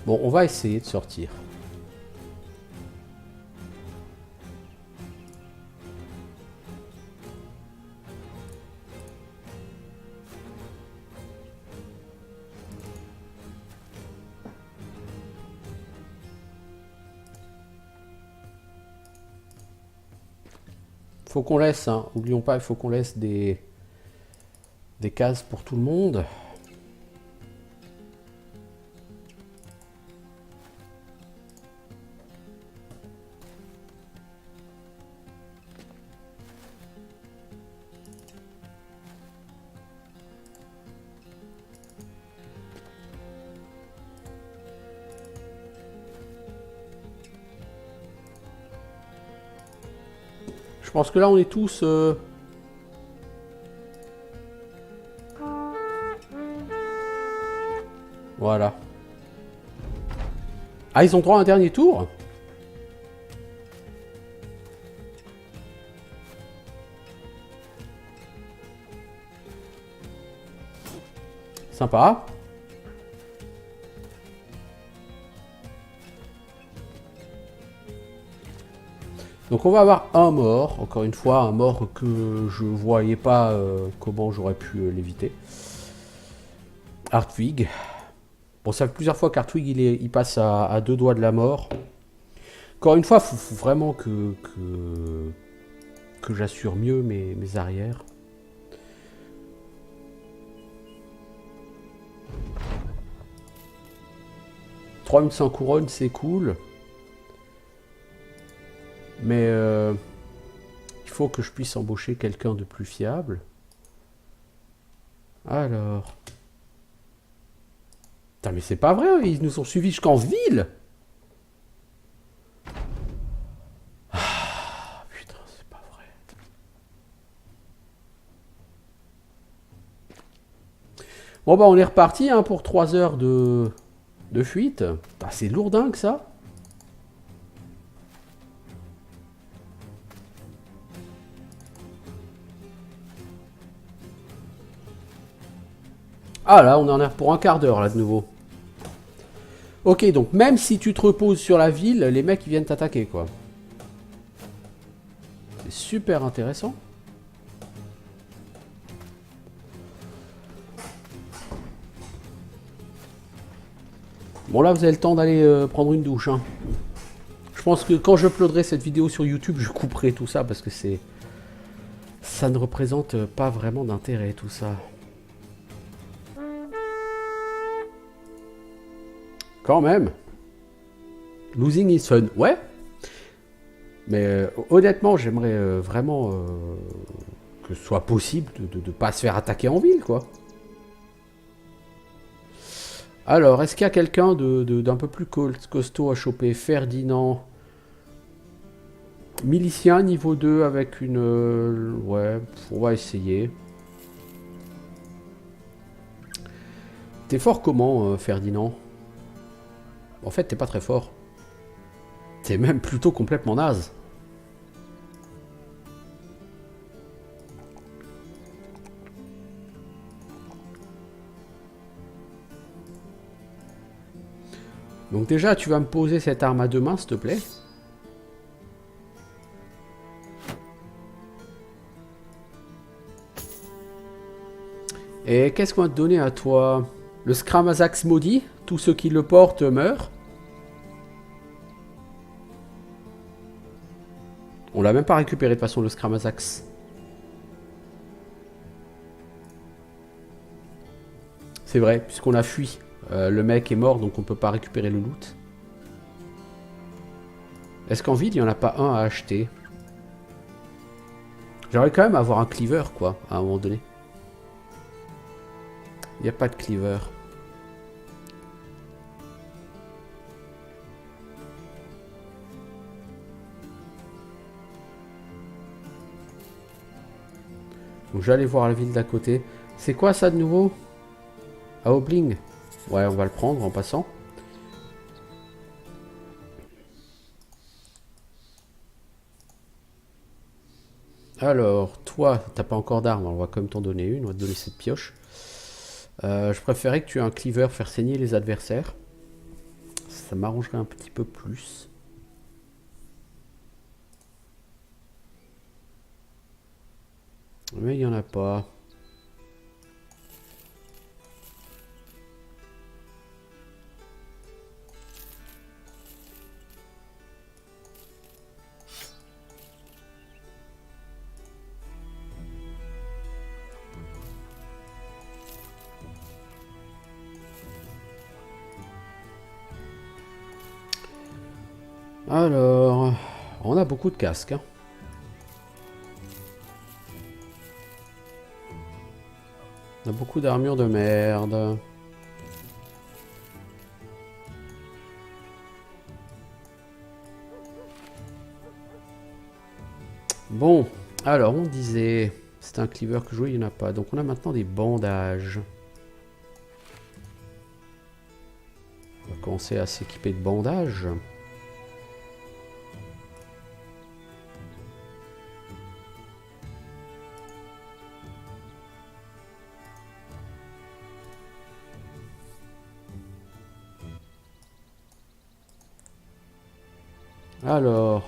Bon, on va essayer de sortir. Faut qu'on laisse, hein, oublions pas, il faut qu'on laisse des cases pour tout le monde. Je pense que là, on est tous... Voilà. Ah, ils ont droit à un dernier tour? Sympa. Donc on va avoir un mort, encore une fois, un mort que je voyais pas comment j'aurais pu l'éviter. Hartwig. Bon, ça fait plusieurs fois qu'Hartwig il passe à deux doigts de la mort. Encore une fois, faut vraiment que j'assure mieux mes arrières. « 3100 couronnes, c'est cool. Mais il faut que je puisse embaucher quelqu'un de plus fiable. Alors... Putain, mais c'est pas vrai, ils nous ont suivis jusqu'en ville. Ah, putain, c'est pas vrai. Bon bah on est reparti hein, pour 3 heures de fuite. Ah, c'est lourdingue ça. Ah là, on en a pour un quart d'heure là de nouveau. Ok, donc même si tu te reposes sur la ville, les mecs ils viennent t'attaquer quoi. C'est super intéressant. Bon là vous avez le temps d'aller prendre une douche. Hein. Je pense que quand j'uploaderai cette vidéo sur YouTube, je couperai tout ça parce que c'est... Ça ne représente pas vraiment d'intérêt tout ça. Quand même. Losing is fun. Ouais. Mais honnêtement, j'aimerais vraiment que ce soit possible de ne pas se faire attaquer en ville, quoi. Alors, est-ce qu'il y a quelqu'un d'un peu plus costaud à choper? Ferdinand. Milicien niveau 2 avec une... ouais, on va essayer. T'es fort comment, Ferdinand? En fait, t'es pas très fort. T'es même plutôt complètement naze. Donc déjà, tu vas me poser cette arme à deux mains, s'il te plaît. Et qu'est-ce qu'on va te donner à toi? Le Scramazax maudit. Tous ceux qui le portent meurent. On l'a même pas récupéré de toute façon, le Scramazax. C'est vrai, puisqu'on a fui. Le mec est mort, donc on peut pas récupérer le loot. Est-ce qu'en ville, il n'y en a pas un à acheter? J'aimerais quand même avoir un cleaver, quoi, à un moment donné. Il n'y a pas de cleaver. Donc j'allais voir la ville d'à côté. C'est quoi ça de nouveau? À Obling. Ouais, on va le prendre en passant. Alors, toi, t'as pas encore d'armes, on va quand même t'en donner une, on va te donner cette pioche. Je préférais que tu aies un cleaver, faire saigner les adversaires. Ça m'arrangerait un petit peu plus. Mais il n'y en a pas. Alors, on a beaucoup de casques. Hein. On a beaucoup d'armure de merde. Bon, alors on disait... C'est un cleaver que je jouais, il n'y en a pas. Donc on a maintenant des bandages. On va commencer à s'équiper de bandages. Alors,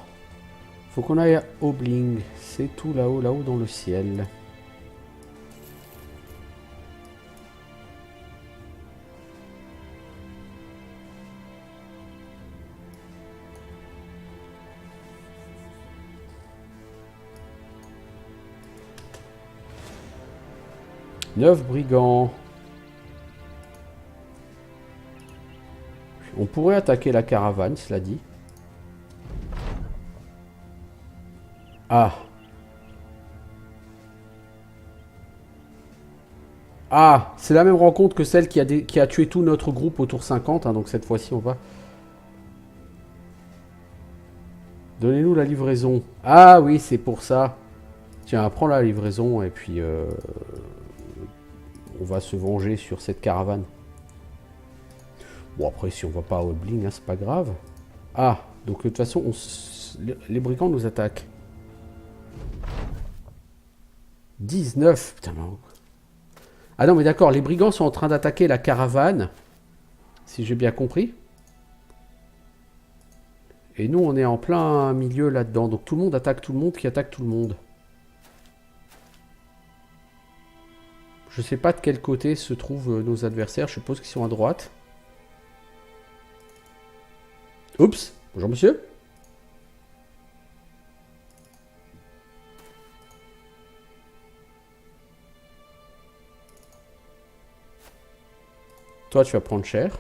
Faut qu'on aille à Obling. C'est tout là-haut, là-haut dans le ciel. Neuf brigands. On pourrait attaquer la caravane, cela dit. Ah. Ah, c'est la même rencontre que celle qui a tué tout notre groupe au tour 50. Hein, donc cette fois-ci, on va... Donnez-nous la livraison. Ah oui, c'est pour ça. Tiens, prends la livraison et puis... on va se venger sur cette caravane. Bon, après, si on va pas à Obling, hein, c'est pas grave. Ah, donc de toute façon, les brigands nous attaquent. 19. Putain, non. Ah non, mais d'accord, les brigands sont en train d'attaquer la caravane. Si j'ai bien compris. Et nous, on est en plein milieu là-dedans. Donc tout le monde attaque tout le monde qui attaque tout le monde. Je sais pas de quel côté se trouvent nos adversaires. Je suppose qu'ils sont à droite. Oups. Bonjour, monsieur. Toi, tu vas prendre cher.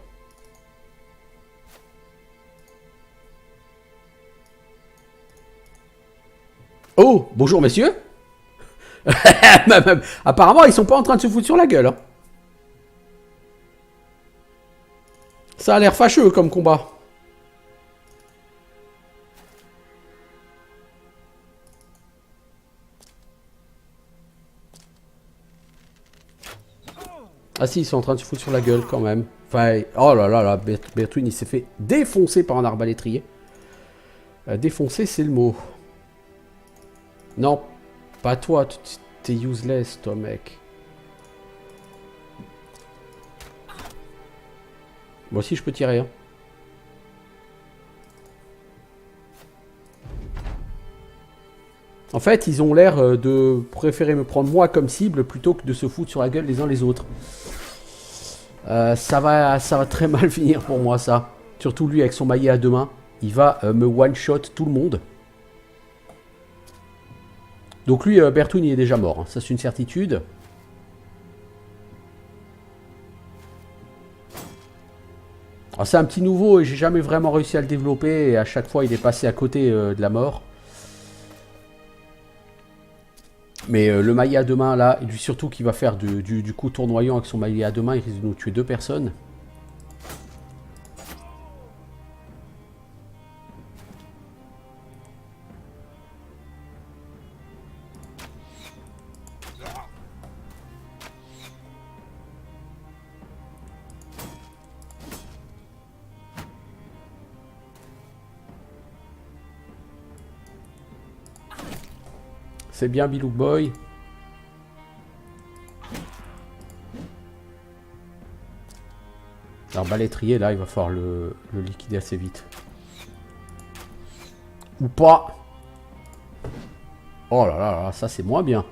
Oh, bonjour, messieurs. Apparemment, ils sont pas en train de se foutre sur la gueule. Hein. Ça a l'air fâcheux comme combat. Ah si, ils sont en train de se foutre sur la gueule quand même. Enfin, oh là là là, Bertwin, il s'est fait défoncer par un arbalétrier. Défoncer, c'est le mot. Non, pas toi, t'es useless, toi, mec. Moi aussi, je peux tirer. Hein. En fait, ils ont l'air de préférer me prendre moi comme cible plutôt que de se foutre sur la gueule les uns les autres. Ça va très mal finir pour moi, ça. Surtout lui avec son maillet à deux mains. Il va me one-shot tout le monde. Donc lui, Bertwin, il est déjà mort. Hein. Ça, c'est une certitude. C'est un petit nouveau et j'ai jamais vraiment réussi à le développer. Et à chaque fois, il est passé à côté de la mort. Mais le maillet à deux mains, là, et surtout qu'il va faire du coup tournoyant avec son maillet à deux mains, il risque de nous tuer deux personnes. C'est bien, Bilouk Boy. L'arbalétrier, là, il va falloir le liquider assez vite. Ou pas. Oh là là, là ça c'est moins bien.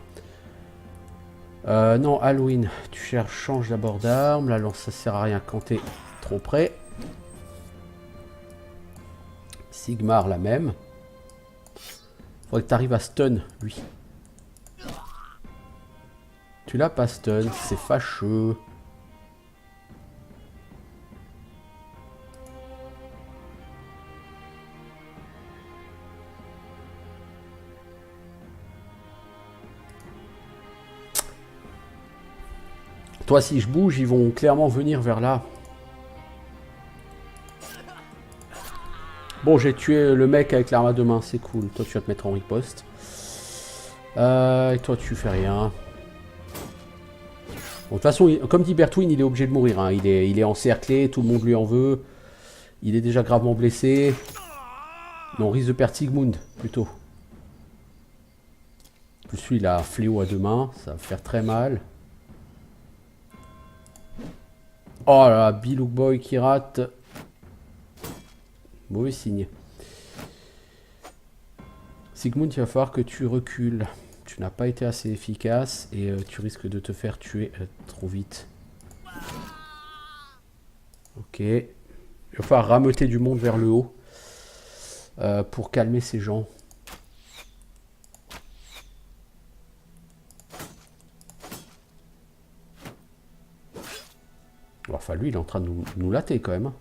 Non, Halloween. Tu change d'abord d'arme. La lance, ça sert à rien quand t'es trop près. Sigmar, la même. Faudrait que tu arrives à stun, lui. Tu l'as pas stun, c'est fâcheux. Toi, si je bouge, ils vont clairement venir vers là. Bon, j'ai tué le mec avec l'arme à deux mains, c'est cool. Toi, tu vas te mettre en riposte. Et toi, tu fais rien. Bon, de toute façon, comme dit Bertwin, il est obligé de mourir. Hein. Il est encerclé, tout le monde lui en veut. Il est déjà gravement blessé. Non, risque de perdre Sigmund, plutôt. Plus lui, il a un fléau à deux mains. Ça va faire très mal. Oh là là, Bilouk Boy qui rate. Mauvais signe. Sigmund, il va falloir que tu recules. Tu n'as pas été assez efficace et tu risques de te faire tuer trop vite. Ok. Il va falloir rameuter du monde vers le haut pour calmer ces gens. Enfin, lui, il est en train de nous latter quand même.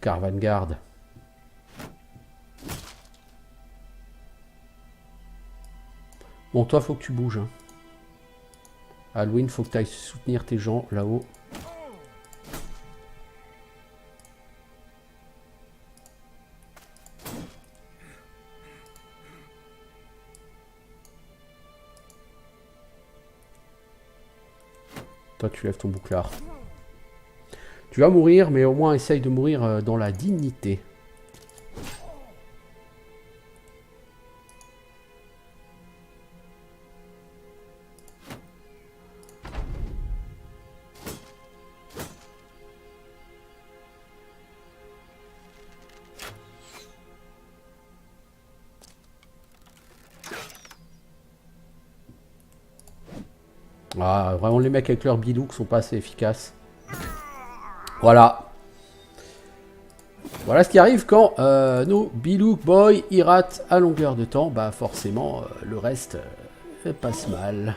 Carvangarde. Bon, toi, faut que tu bouges. Hein. Alwyn, faut que tu ailles soutenir tes gens là-haut. Toi, tu lèves ton bouclard. Tu vas mourir, mais au moins essaye de mourir dans la dignité. Ah, vraiment, les mecs avec leurs bilouks sont pas assez efficaces. Voilà. Voilà ce qui arrive quand nos Bilouk Boy ils ratent à longueur de temps. Bah forcément, le reste passe mal.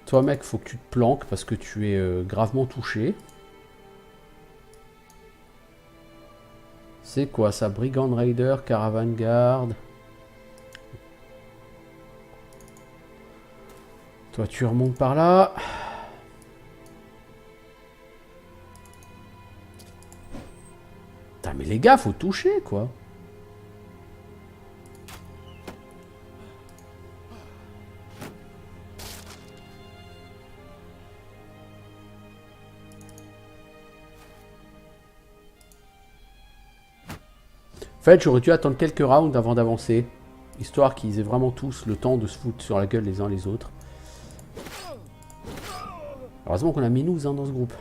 Toi mec, faut que tu te planques parce que tu es gravement touché. C'est quoi ça? Brigand Raider, Caravan Guard. Toi tu remontes par là. Putain mais les gars, faut toucher quoi. En fait, j'aurais dû attendre quelques rounds avant d'avancer. Histoire qu'ils aient vraiment tous le temps de se foutre sur la gueule les uns les autres. Heureusement qu'on a Minouz hein, dans ce groupe.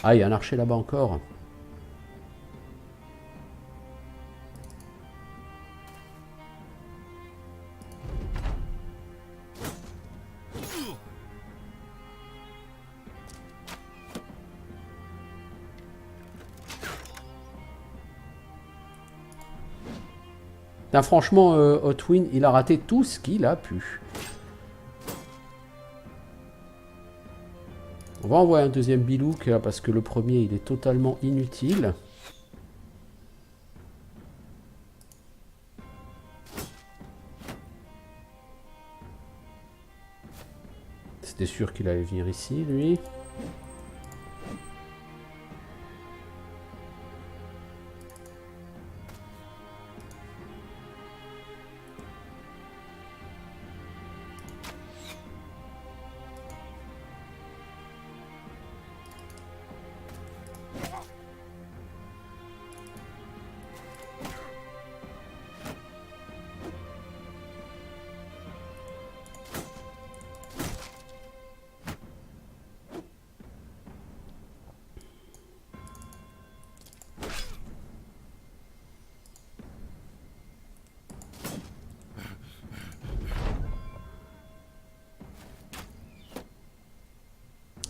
Ah, il y a un archer là-bas encore. Là, franchement, Hotwin, il a raté tout ce qu'il a pu. On va envoyer un deuxième Bilouk parce que le premier, il est totalement inutile. C'était sûr qu'il allait venir ici, lui.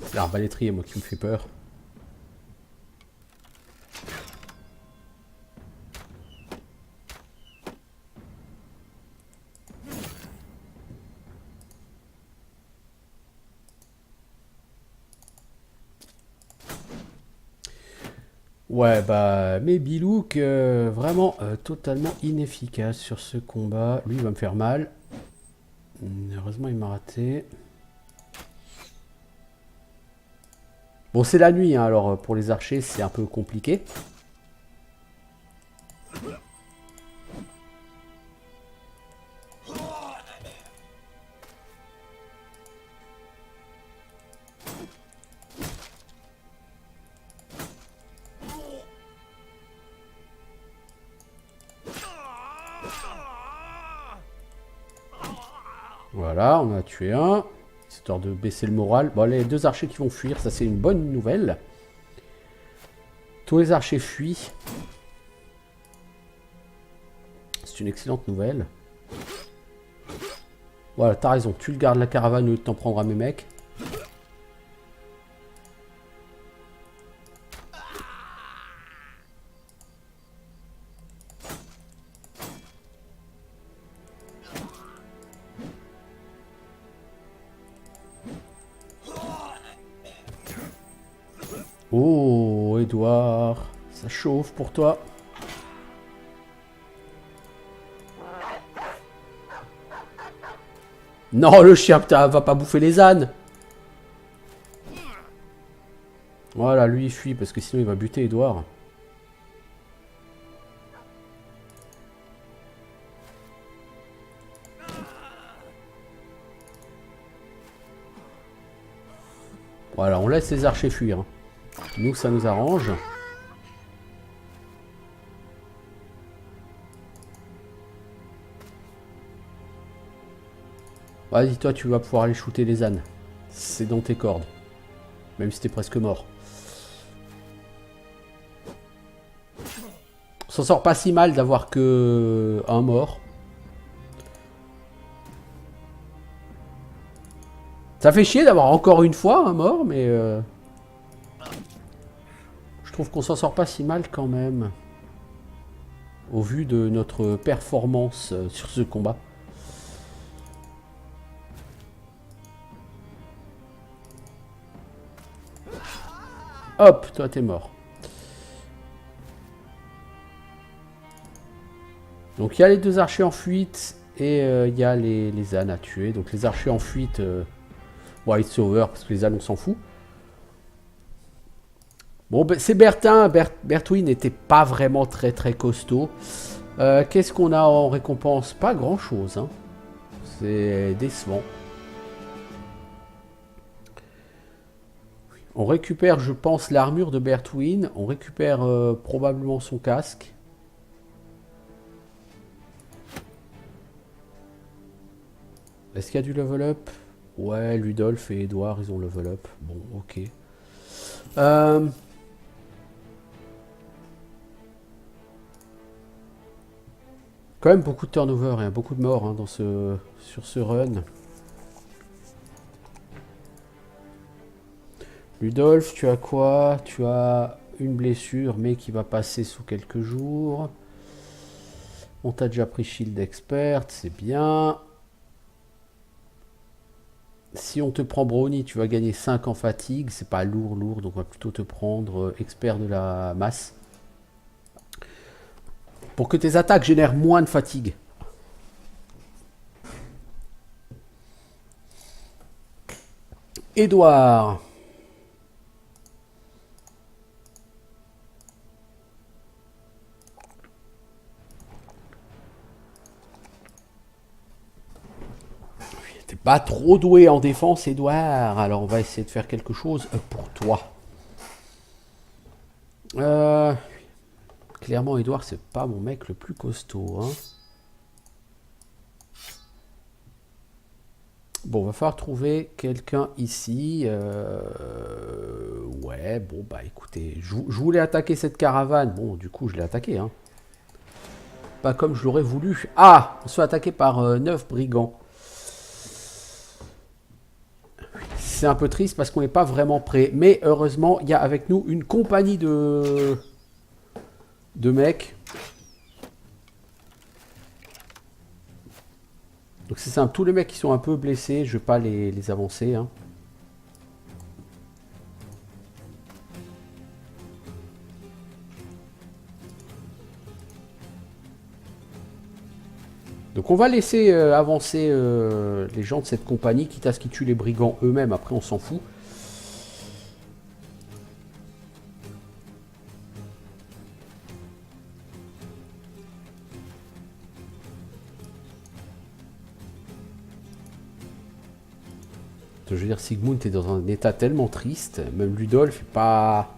C'est l'arbalétrier, moi, qui me fait peur. Ouais, bah, mes Bilouk, vraiment totalement inefficace sur ce combat. Lui, il va me faire mal. Heureusement, il m'a raté. Bon, c'est la nuit, hein, alors pour les archers, c'est un peu compliqué. Voilà, on en a tué un. Histoire de baisser le moral. Bon, les deux archers qui vont fuir, ça c'est une bonne nouvelle. Tous les archers fuient. C'est une excellente nouvelle. Voilà, t'as raison. Tu le gardes la caravane au lieu de t'en prendre à mes mecs. Oh, Edouard. Ça chauffe pour toi. Non, le chien, putain, va pas bouffer les ânes. Voilà, lui il fuit parce que sinon il va buter Edouard. Voilà, on laisse les archers fuir. Nous, ça nous arrange. Vas-y, toi, tu vas pouvoir aller shooter les ânes. C'est dans tes cordes. Même si t'es presque mort. On s'en sort pas si mal d'avoir que un mort. Ça fait chier d'avoir encore une fois un mort, mais... je trouve qu'on s'en sort pas si mal quand même. Au vu de notre performance sur ce combat. Hop, toi t'es mort. Donc il y a les deux archers en fuite et il y a les ânes à tuer. Donc les archers en fuite, bon, it's over parce que les ânes on s'en fout. Bon, ben, c'est Bertin. Bertwin n'était pas vraiment très costaud. Qu'est-ce qu'on a en récompense? Pas grand chose. Hein. C'est décevant. On récupère, je pense, l'armure de Bertwin. On récupère probablement son casque. Est-ce qu'il y a du level up? Ouais, Ludolf et Edouard, ils ont level up. Bon, ok. Quand même beaucoup de turnover, hein, beaucoup de morts hein, sur ce run. Ludolf, tu as quoi? Tu as une blessure, mais qui va passer sous quelques jours. On t'a déjà pris Shield Expert, c'est bien. Si on te prend Brownie, tu vas gagner 5 en fatigue. C'est pas lourd, donc on va plutôt te prendre Expert de la masse. Pour que tes attaques génèrent moins de fatigue. Edouard. T'es pas trop doué en défense, Edouard. Alors on va essayer de faire quelque chose pour toi. Clairement, Edouard, c'est pas mon mec le plus costaud. Hein. Bon, va falloir trouver quelqu'un ici. Ouais, bon, bah écoutez, je voulais attaquer cette caravane. Bon, du coup, je l'ai attaqué. Hein. Pas comme je l'aurais voulu. Ah, on se fait attaquer par 9 brigands. C'est un peu triste parce qu'on n'est pas vraiment prêt. Mais heureusement, il y a avec nous une compagnie de mecs. Donc c'est simple, tous les mecs qui sont un peu blessés, je vais pas les avancer. Hein. Donc on va laisser avancer les gens de cette compagnie, quitte à ce qu'ils tuent les brigands eux-mêmes, après on s'en fout. Je veux dire, Sigmund est dans un état tellement triste, même Ludolf est pas...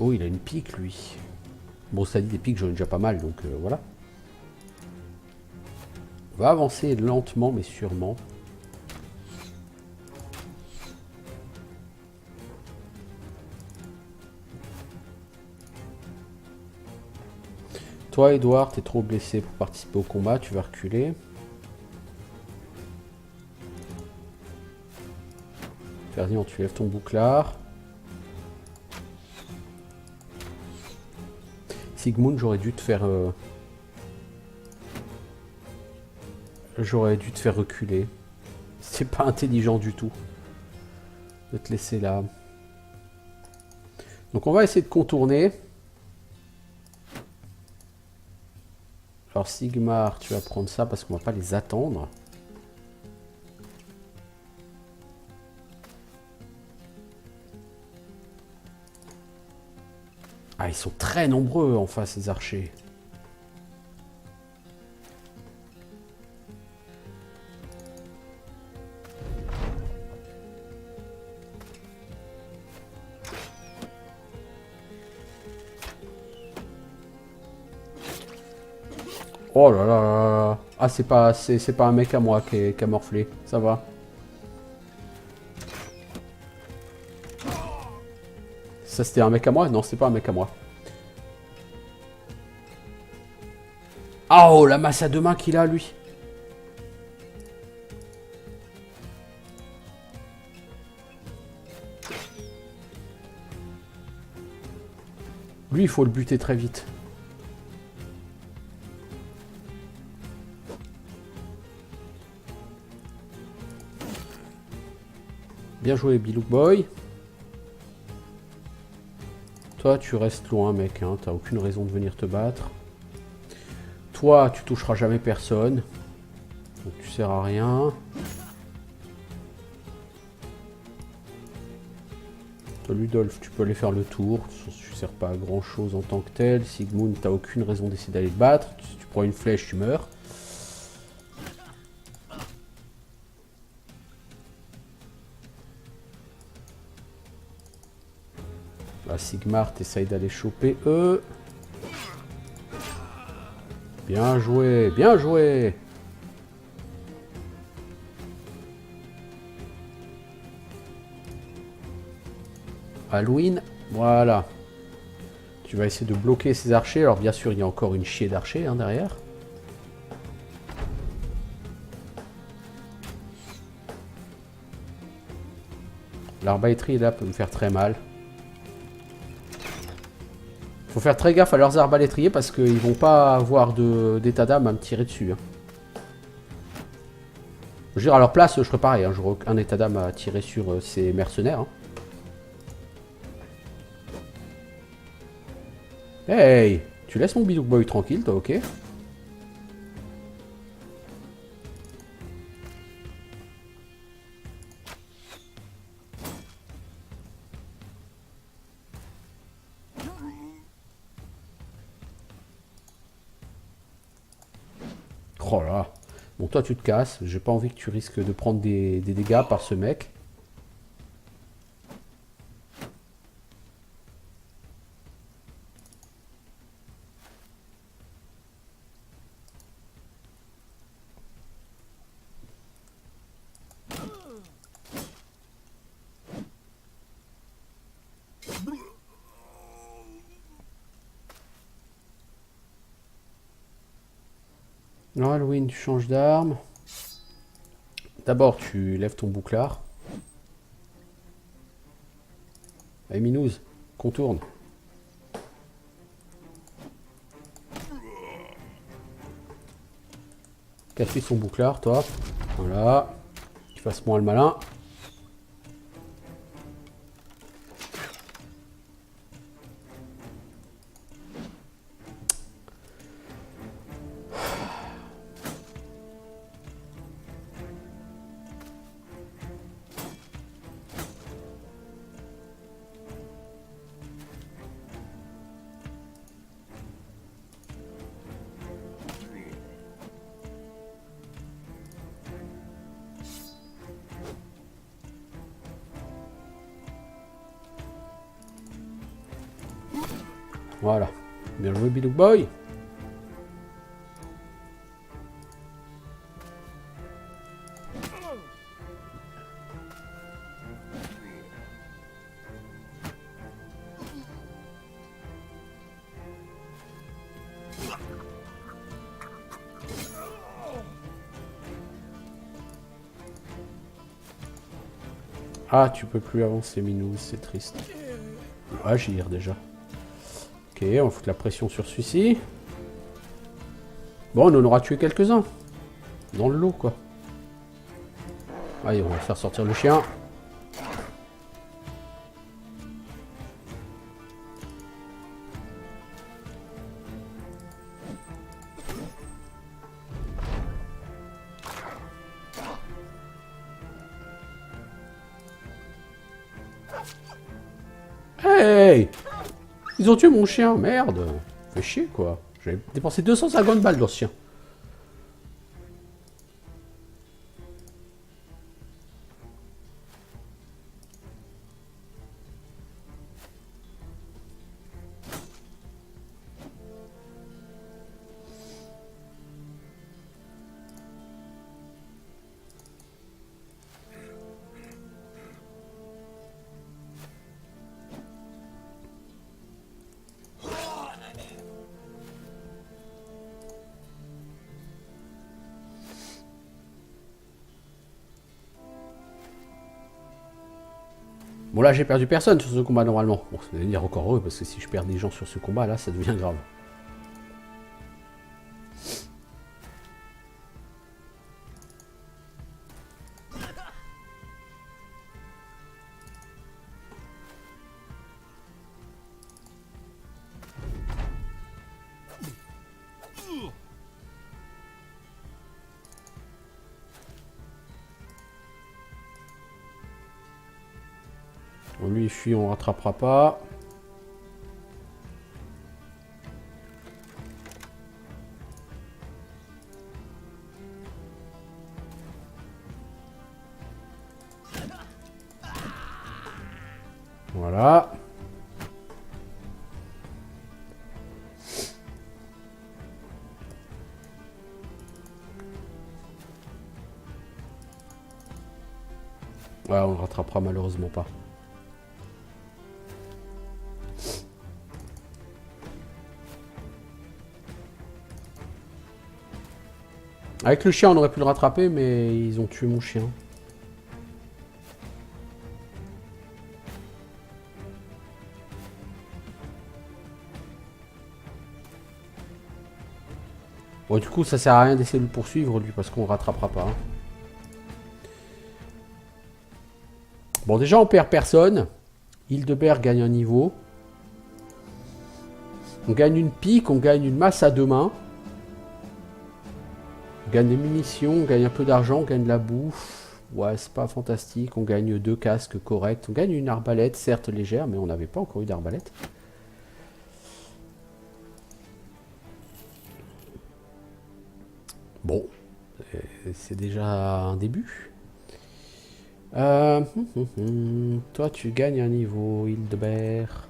Oh, il a une pique, lui. Bon, ça dit des piques, j'en ai déjà pas mal, donc voilà. On va avancer lentement, mais sûrement. Toi, Edouard, t'es trop blessé pour participer au combat, tu vas reculer. Ferdinand, tu lèves ton bouclard. Sigmund, j'aurais dû te faire... J'aurais dû te faire reculer. C'est pas intelligent du tout de te laisser là. Donc on va essayer de contourner. Alors Sigmar, tu vas prendre ça parce qu'on va pas les attendre. Ah, ils sont très nombreux en face, les archers. Oh là là là là. Ah, c'est pas un mec à moi qui a morflé. Ça va. Ça, c'était un mec à moi? Non, c'est pas un mec à moi. Ah, oh, la masse à deux mains qu'il a, lui. Lui, il faut le buter très vite. Bien joué, Bilouk Boy. Toi, tu restes loin, mec. Hein. T'as aucune raison de venir te battre. Toi, tu toucheras jamais personne. Donc, tu sers à rien. Toi, Ludolf, tu peux aller faire le tour. Tu sers pas à grand chose en tant que tel. Sigmund, t'as aucune raison d'essayer d'aller te battre. Si tu prends une flèche, tu meurs. Là, Sigmar, t'essayes d'aller choper eux. Bien joué, bien joué. Halloween, voilà. Tu vas essayer de bloquer ces archers. Alors bien sûr, il y a encore une chier d'archers hein, derrière. L'arbalétrier là peut me faire très mal. Faut faire très gaffe à leurs arbalétriers parce qu'ils vont pas avoir d'état d'âme à me tirer dessus. Hein. Je veux dire, à leur place, je ferais pareil. Hein. J'aurais un état d'âme à tirer sur ces mercenaires. Hein. Hey, tu laisses mon Bilouk Boy tranquille, toi, ok? Oh là. Bon, toi, tu te casses. J'ai pas envie que tu risques de prendre des dégâts par ce mec. Non, Halloween, tu changes d'arme. D'abord, tu lèves ton bouclard. Allez, Minouz, contourne. Casse son bouclard, toi. Voilà. Tu fasses moins le malin. Voilà. Bien joué, Bidou Boy. Ah, tu peux plus avancer, Minou, c'est triste. Agir déjà. Ok, on va foutre la pression sur celui-ci. Bon, on en aura tué quelques-uns. Dans le lot, quoi. Allez, on va faire sortir le chien. Hey! Ils ont tué mon chien, merde! Fait chier, quoi. J'ai dépensé 250 balles dans ce chien. Bon, là, j'ai perdu personne sur ce combat, normalement. Bon, ça veut dire encore heureux, parce que si je perds des gens sur ce combat, là, ça devient grave. Bon, lui, il fuit, on rattrapera pas. Voilà. Ouais, on le rattrapera malheureusement pas. Avec le chien, on aurait pu le rattraper, mais ils ont tué mon chien. Bon, du coup, ça sert à rien d'essayer de le poursuivre, lui, parce qu'on le rattrapera pas. Hein. Bon, déjà, on perd personne. Hildebert gagne un niveau. On gagne une pique, on gagne une masse à deux mains. On gagne des munitions, on gagne un peu d'argent, on gagne de la bouffe. Ouais, c'est pas fantastique. On gagne 2 casques corrects. On gagne une arbalète, certes légère, mais on n'avait pas encore eu d'arbalète. Bon, c'est déjà un début. Toi, tu gagnes un niveau, Hildebert.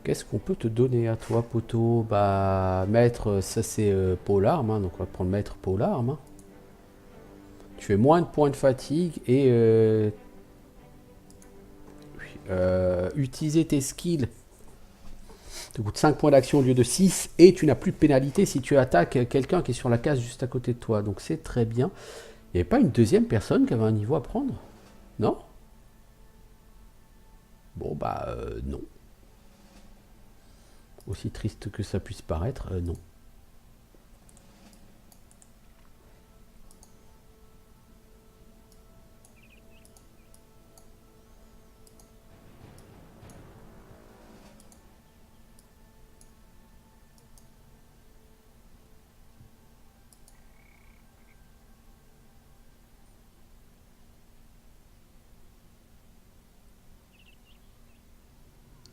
Qu'est-ce qu'on peut te donner à toi, poteau? Bah, maître, ça c'est Polarme, hein, donc on va prendre maître Polarme. Hein. Tu fais moins de points de fatigue et utiliser tes skills. Ça coûte 5 points d'action au lieu de 6 et tu n'as plus de pénalité si tu attaques quelqu'un qui est sur la case juste à côté de toi. Donc c'est très bien. Il n'y avait pas une deuxième personne qui avait un niveau à prendre? Non? Bon bah non. Aussi triste que ça puisse paraître, non.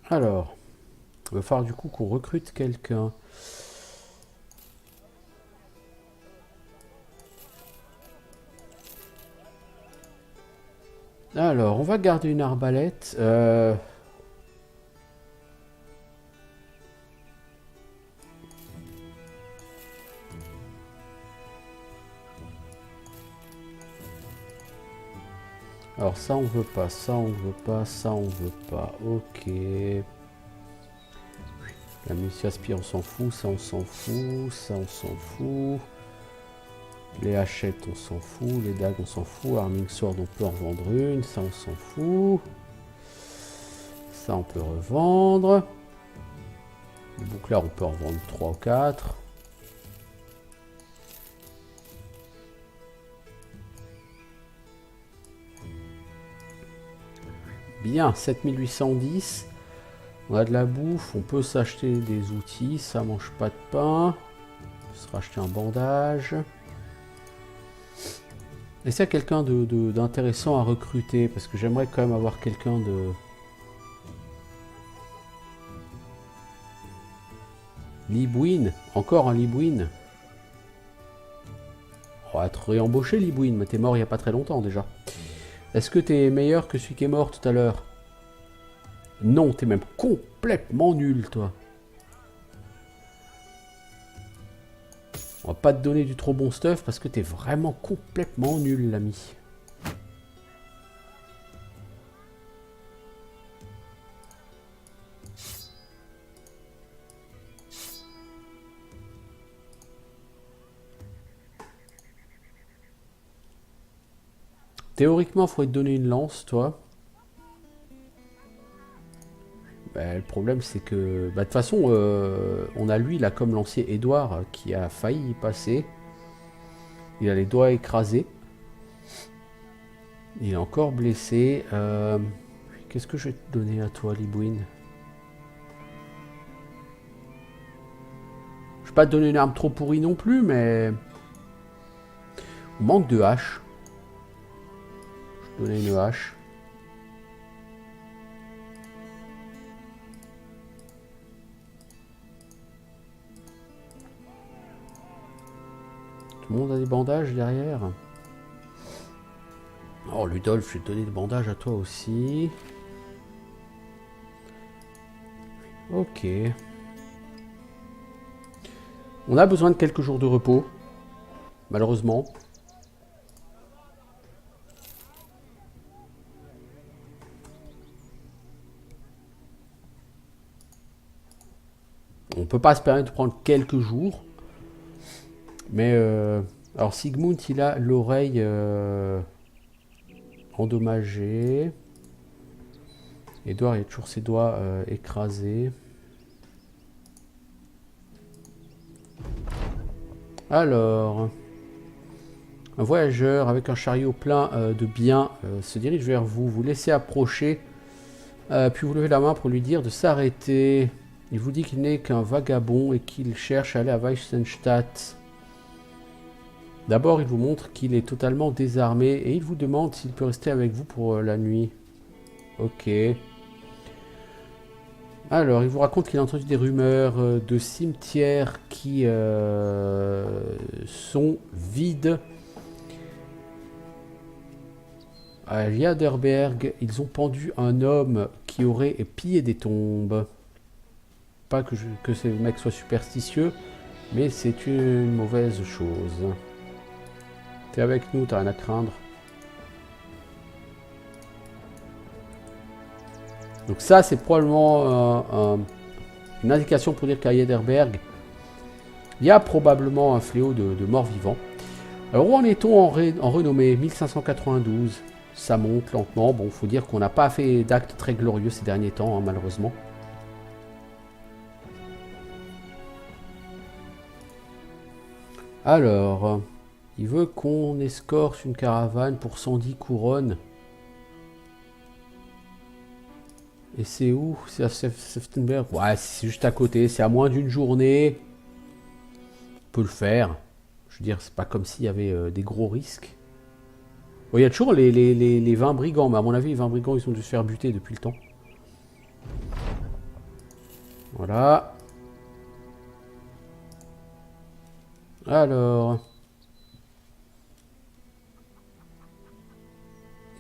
Alors, il va falloir du coup qu'on recrute quelqu'un. Alors, on va garder une arbalète. Alors ça on veut pas, ça on veut pas, ça on veut pas. Ok. La munition aspire on s'en fout, ça on s'en fout, ça on s'en fout. Les hachettes on s'en fout, les dagues on s'en fout. Arming sword on peut en vendre une, ça on s'en fout. Ça on peut revendre. Le bouclard on peut en vendre 3 ou 4. Bien, 7810. On a de la bouffe, on peut s'acheter des outils, ça mange pas de pain. On peut se racheter un bandage. Est-ce qu'il y a quelqu'un d'intéressant à recruter? Parce que j'aimerais quand même avoir quelqu'un de... Libouine. Encore un Libouine. On va être réembauché Libouine, mais t'es mort il n'y a pas très longtemps déjà. Est-ce que t'es meilleur que celui qui est mort tout à l'heure? Non, t'es même complètement nul, toi. On va pas te donner du trop bon stuff parce que t'es vraiment complètement nul, l'ami. Théoriquement, il faudrait te donner une lance, toi. Le problème, c'est que... de toute façon, on a lui, là, comme lancier Edouard, qui a failli y passer. Il a les doigts écrasés. Il est encore blessé. Qu'est-ce que je vais te donner à toi, Libouine? Je vais pas te donner une arme trop pourrie non plus, mais... on manque de hache. Je vais te donner une hache. Tout le monde a des bandages derrière. Oh, Ludolf, je vais te donner des bandages à toi aussi. Ok. On a besoin de quelques jours de repos. Malheureusement. On peut pas se permettre de prendre quelques jours. Mais alors Sigmund, il a l'oreille endommagée. Edouard, il a toujours ses doigts écrasés. Alors, un voyageur avec un chariot plein de biens se dirige vers vous. Vous laissez approcher, puis vous levez la main pour lui dire de s'arrêter. Il vous dit qu'il n'est qu'un vagabond et qu'il cherche à aller à Weissenstadt. D'abord, il vous montre qu'il est totalement désarmé et il vous demande s'il peut rester avec vous pour la nuit. Ok. Alors, il vous raconte qu'il a entendu des rumeurs de cimetières qui sont vides. À Liaderberg, ils ont pendu un homme qui aurait pillé des tombes. Pas que ces mecs soient superstitieux, mais c'est une mauvaise chose. T'es avec nous, t'as rien à craindre. Donc ça, c'est probablement une indication pour dire qu'à Liaderberg, il y a probablement un fléau de morts-vivants. Alors où en est-on en renommée? 1592. Ça monte lentement. Bon, faut dire qu'on n'a pas fait d'actes très glorieux ces derniers temps, hein, malheureusement. Alors, il veut qu'on escorte une caravane pour 110 couronnes. Et c'est où? C'est à Seftenberg. Ouais, c'est juste à côté. C'est à moins d'une journée. On peut le faire. Je veux dire, c'est pas comme s'il y avait des gros risques. Bon, il y a toujours les 20 brigands, mais à mon avis, les 20 brigands, ils ont dû se faire buter depuis le temps. Voilà. Alors.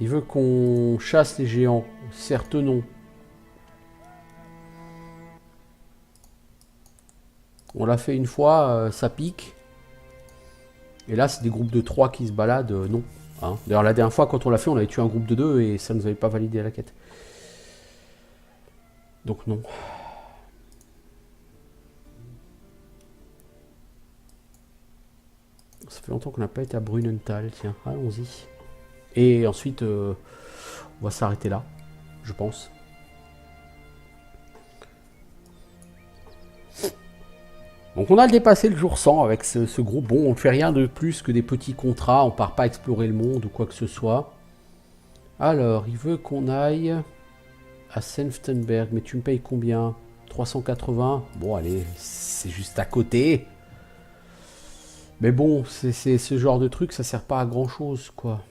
Il veut qu'on chasse les géants. Certes non. On l'a fait une fois, ça pique. Et là, c'est des groupes de 3 qui se baladent, non. Hein. D'ailleurs, la dernière fois, quand on l'a fait, on avait tué un groupe de 2 et ça ne nous avait pas validé la quête. Donc non. Ça fait longtemps qu'on n'a pas été à Brunenthal, tiens, allons-y. Et ensuite, on va s'arrêter là, je pense. Donc on a dépassé le jour 100 avec ce groupe. Bon, on ne fait rien de plus que des petits contrats, on part pas explorer le monde ou quoi que ce soit. Alors, il veut qu'on aille à Senftenberg, mais tu me payes combien? 380? Bon, allez, c'est juste à côté. Mais bon, c'est ce genre de truc, ça sert pas à grand chose, quoi.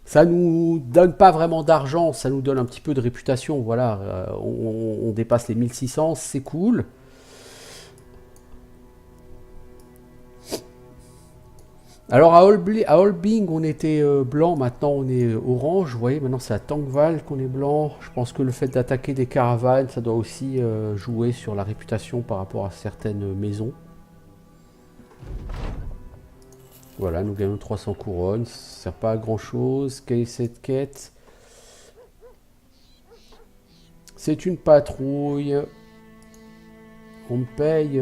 Ça nous donne pas vraiment d'argent, ça nous donne un petit peu de réputation, voilà. On dépasse les 1600, c'est cool. Alors à Holbing, on était blanc, maintenant on est orange. Vous voyez, maintenant c'est à Tangval qu'on est blanc. Je pense que le fait d'attaquer des caravanes, ça doit aussi jouer sur la réputation par rapport à certaines maisons. Voilà, nous gagnons 300 couronnes, ça sert pas à grand chose. Quelle est cette quête? C'est une patrouille. On me paye...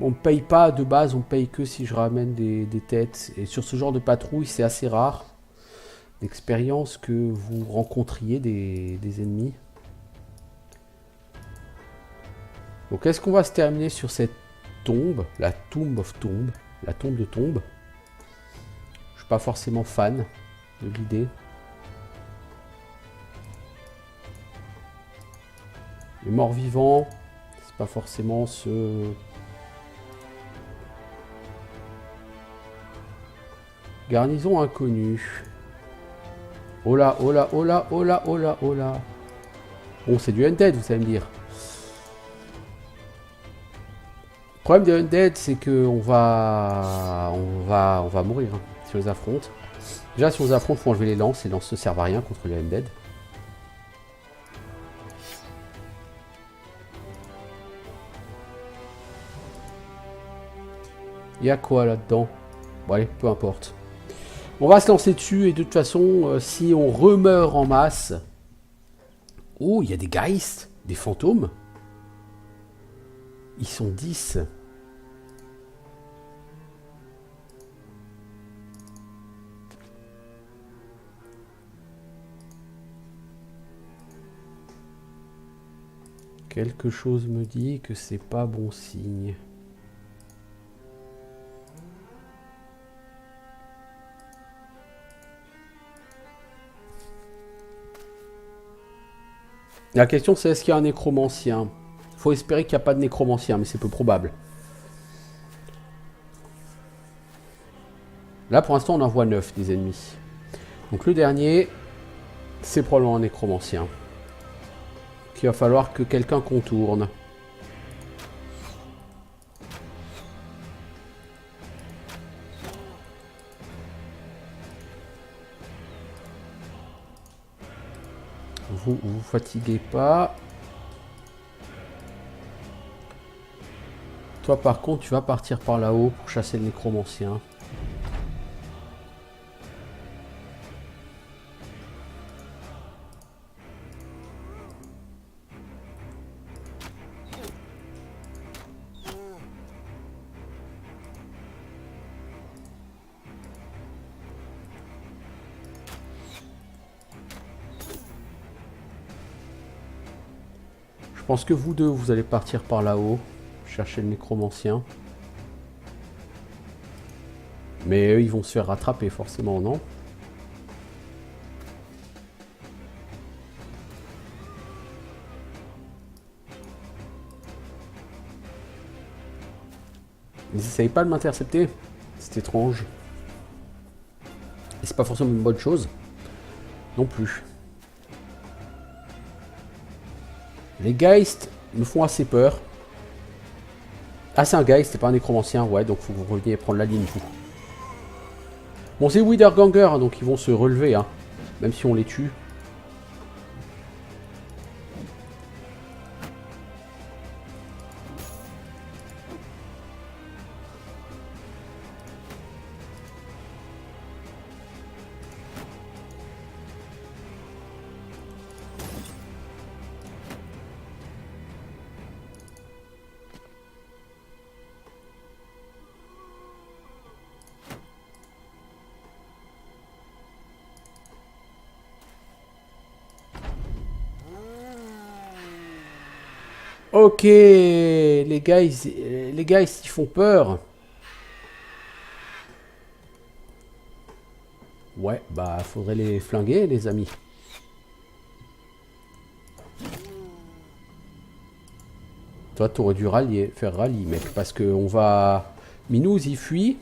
on ne paye pas de base, on paye que si je ramène des têtes. Et sur ce genre de patrouille, c'est assez rare d'expérience que vous rencontriez des ennemis. Donc est-ce qu'on va se terminer sur cette tombe, la Tomb of Tomb, la tombe de tombe? Je suis pas forcément fan de l'idée. Les morts vivants, c'est pas forcément ce... Garnison inconnue. Oh là, oh là, oh là, oh là, oh là, oh là. Bon, c'est du Undead, vous allez me dire. Le problème des Undead, c'est que on va mourir hein, si on les affronte. Déjà, si on les affronte, il faut enlever les lances. Les lances ne servent à rien contre les Undead. Il y a quoi là-dedans? Bon, allez, peu importe. On va se lancer dessus et de toute façon, si on remeurt en masse... Oh, il y a des Geists, des fantômes. Ils sont 10. Quelque chose me dit que c'est pas bon signe. La question c'est est-ce qu'il y a un nécromancien? Faut espérer qu'il n'y a pas de nécromancien, mais c'est peu probable. Là pour l'instant on en voit 9 des ennemis. Donc le dernier, c'est probablement un nécromancien. Qu'il va falloir que quelqu'un contourne. Vous fatiguez pas. Toi par contre tu vas partir par là-haut pour chasser le nécromancien. Je pense que vous deux vous allez partir par là-haut. Chercher le nécromancien. Mais eux, ils vont se faire rattraper, forcément, non? Ils n'essayent pas de m'intercepter. C'est étrange. Et c'est pas forcément une bonne chose. Non plus. Les Geists me font assez peur. Ah, c'est un Geist, c'est pas un nécromancien. Ouais, donc faut que vous reveniez prendre la ligne, vous. Bon, c'est Widerganger, donc ils vont se relever, hein. Même si on les tue. Ok, les gars, ils font peur. Ouais, bah, faudrait les flinguer, les amis. Toi, t'aurais dû rallier, faire rallye, mec, parce que on va... Minouz, il fuit.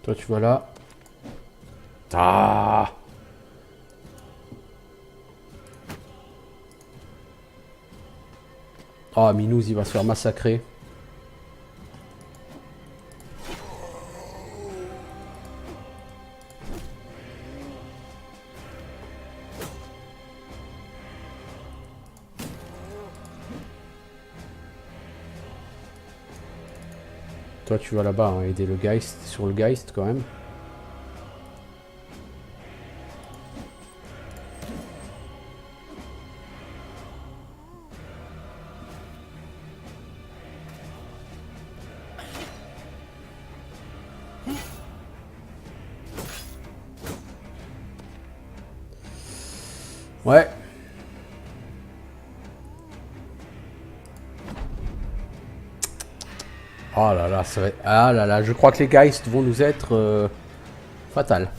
Toi, tu vas là. Ah! Ah, Minouz, il va se faire massacrer. Toi, tu vas là-bas, hein, aider le Geist, sur le Geist, quand même. Ouais. Oh là là, ça va... Ah là là, je crois que les Geist vont nous être fatales.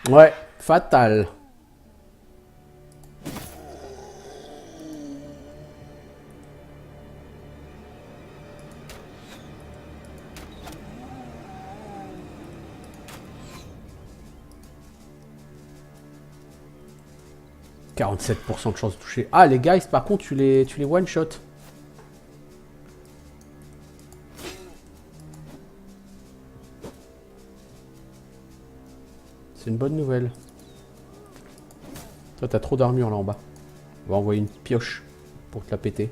Ouais, fatal. « 47% de chance de toucher. Ah, les Geist, par contre, tu les one-shot. C'est une bonne nouvelle. Toi, t'as trop d'armure là en bas. On va envoyer une pioche pour te la péter.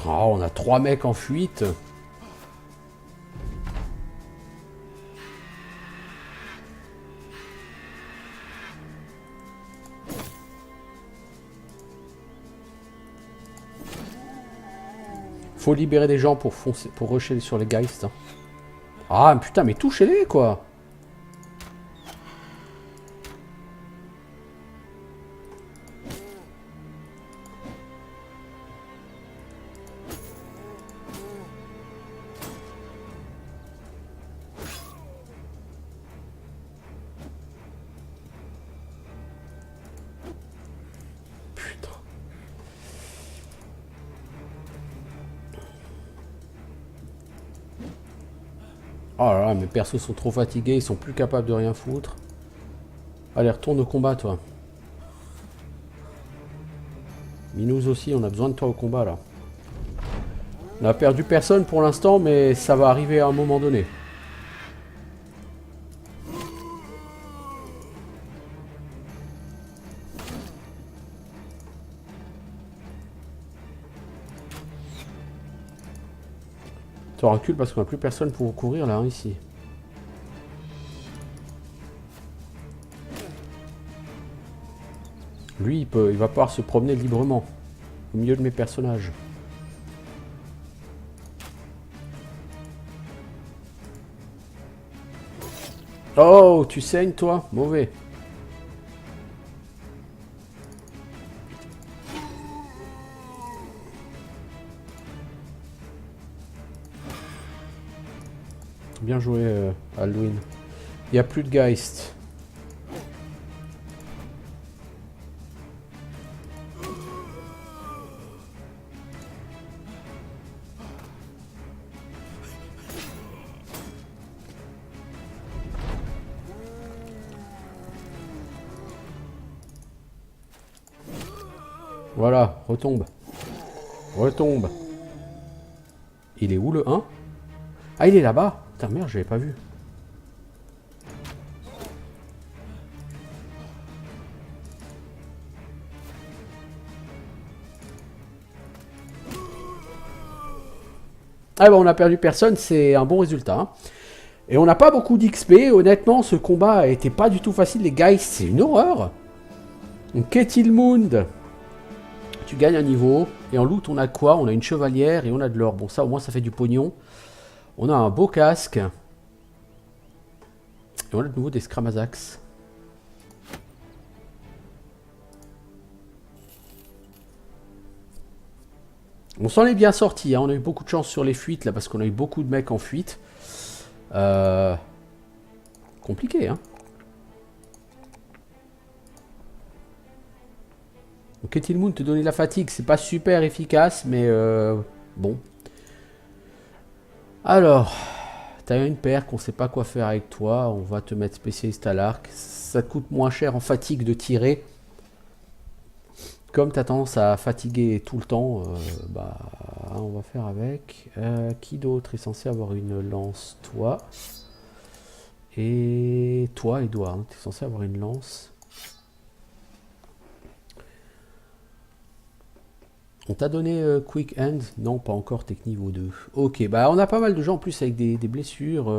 Oh, on a 3 mecs en fuite. Faut libérer des gens pour foncer, pour rusher sur les Geist. Hein. Ah putain, mais touchez-les quoi. Putain. Oh là là, mes persos sont trop fatigués, ils sont plus capables de rien foutre. Allez, retourne au combat, toi. Minouz aussi, on a besoin de toi au combat, là. On a perdu personne pour l'instant, mais ça va arriver à un moment donné. Tu recules parce qu'on n'a plus personne pour courir, là, hein, ici. Lui, il va pouvoir se promener librement. Au milieu de mes personnages. Oh, tu saignes, toi? Mauvais. Bien joué, Alduin. Il n'y a plus de Geist. Voilà, retombe. Retombe. Il est où le 1? Ah, il est là-bas. Putain, merde, je l'avais pas vu. Ah bah on a perdu personne, c'est un bon résultat. Hein. Et on n'a pas beaucoup d'XP. Honnêtement, ce combat était pas du tout facile. Les guys, c'est une horreur. Donc, Ketilmund, tu gagnes un niveau. Et en loot, on a quoi? On a une chevalière et on a de l'or. Bon, ça, au moins, ça fait du pognon. On a un beau casque. Et on a de nouveau des Scramazax. On s'en est bien sorti. Hein. On a eu beaucoup de chance sur les fuites, là, parce qu'on a eu beaucoup de mecs en fuite. Compliqué, hein. Donc, Ketilmund te donner la fatigue, c'est pas super efficace, mais bon. Alors, t'as une paire qu'on sait pas quoi faire avec toi. On va te mettre spécialiste à l'arc. Ça te coûte moins cher en fatigue de tirer. Comme tu as tendance à fatiguer tout le temps, bah, on va faire avec. Qui d'autre est censé avoir une lance? Toi. Et toi, Edouard, hein, tu es censé avoir une lance. On t'a donné Quick Hand? Non, pas encore, Tech niveau 2. Ok, bah on a pas mal de gens en plus avec des blessures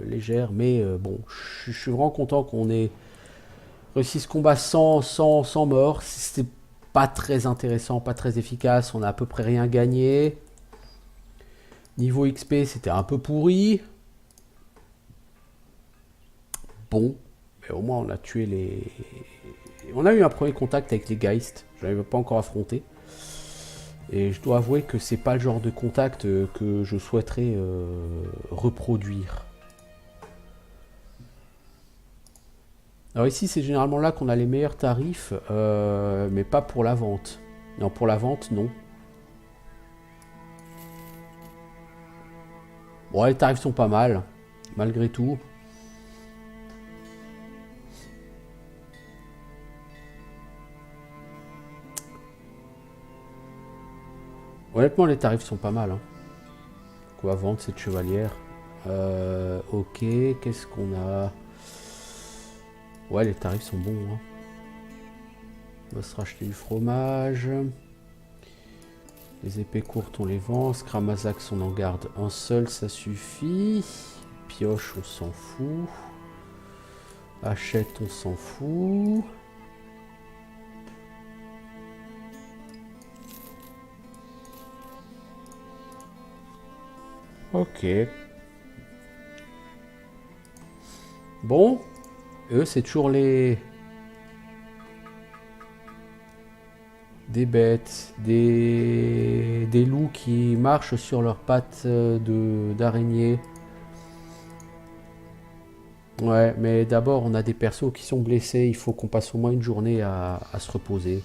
légères, mais bon, je suis vraiment content qu'on ait réussi ce combat sans mort. C'était pas très intéressant, pas très efficace, on a à peu près rien gagné. Niveau XP, c'était un peu pourri. Bon, mais au moins on a tué les... On a eu un premier contact avec les Geist, je n'avais pas encore affronté. Et je dois avouer que c'est pas le genre de contact que je souhaiterais reproduire. Alors ici, c'est généralement là qu'on a les meilleurs tarifs, mais pas pour la vente. Non, pour la vente, non. Bon, les tarifs sont pas mal, malgré tout. Honnêtement, les tarifs sont pas mal. Hein. On va vendre cette chevalière. Ok, qu'est-ce qu'on a? Ouais, les tarifs sont bons. Hein. On va se racheter du fromage. Les épées courtes, on les vend. Scramazax, on en garde un seul, ça suffit. Pioche, on s'en fout. Hachette, on s'en fout. Ok. Bon. Eux, c'est toujours les... Des bêtes, des loups qui marchent sur leurs pattes d'araignée. Ouais, mais d'abord, on a des persos qui sont blessés. Il faut qu'on passe au moins une journée à se reposer.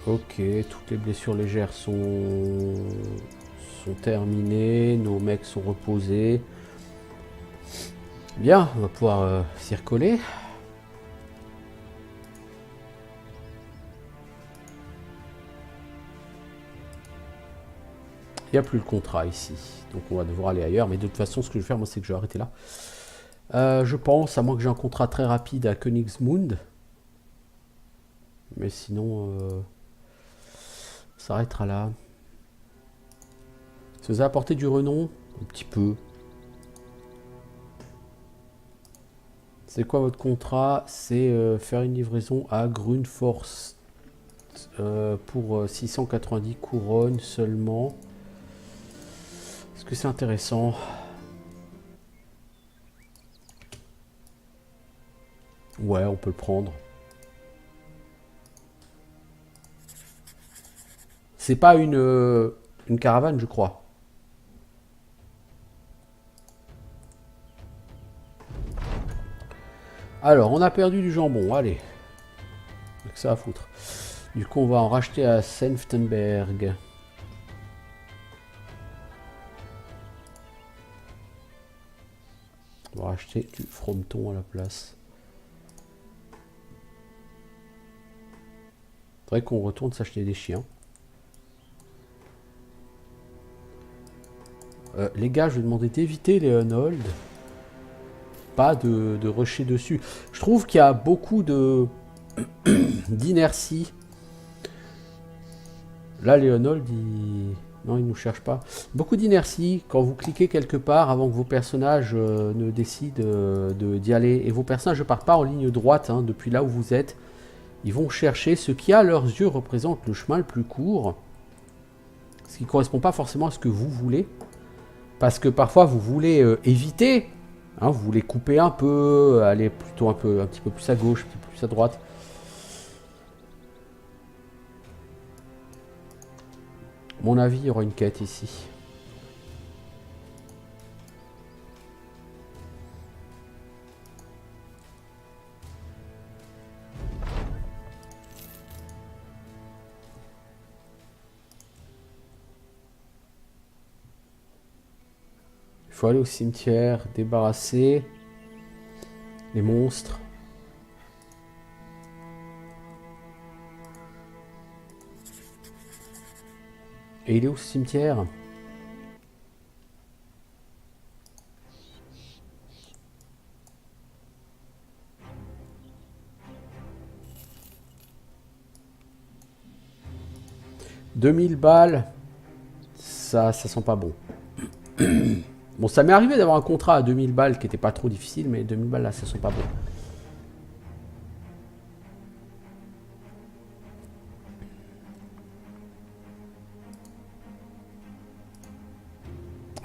Ok, toutes les blessures légères sont terminées. Nos mecs sont reposés. Bien, on va pouvoir s'y recoller. Il n'y a plus le contrat ici. Donc on va devoir aller ailleurs. Mais de toute façon, ce que je vais faire, moi, c'est que je vais arrêter là. Je pense, à moins que j'ai un contrat très rapide à Königsmund. Mais sinon, ça s'arrêtera là. Ça vous a apporté du renom? Un petit peu. C'est quoi votre contrat? C'est faire une livraison à Grunforst pour 690 couronnes seulement. Est-ce que c'est intéressant? Ouais, on peut le prendre. C'est pas une caravane, je crois. Alors, on a perdu du jambon, allez. Que ça à foutre. Du coup, on va en racheter à Senftenberg. On va racheter du frometon à la place. Faudrait qu'on retourne s'acheter des chiens. Les gars, je vais demander d'éviter les Unhold. Pas de rusher dessus. Je trouve qu'il y a beaucoup d'inertie. Là, les Unhold, non, ils nous cherchent pas. Beaucoup d'inertie quand vous cliquez quelque part avant que vos personnages ne décident d'y aller. Et vos personnages ne partent pas en ligne droite hein, depuis là où vous êtes. Ils vont chercher ce qui, à leurs yeux, représente le chemin le plus court. Ce qui ne correspond pas forcément à ce que vous voulez. Parce que parfois, vous voulez éviter. Hein, vous voulez couper un peu, aller plutôt un petit peu plus à gauche, un petit peu plus à droite. À mon avis, il y aura une quête ici. Il faut aller au cimetière, débarrasser les monstres. Et il est où ce cimetière ? « 2000 balles, ça sent pas bon. » Bon, ça m'est arrivé d'avoir un contrat à 2000 balles qui était pas trop difficile, mais 2000 balles là, ça sent pas bon.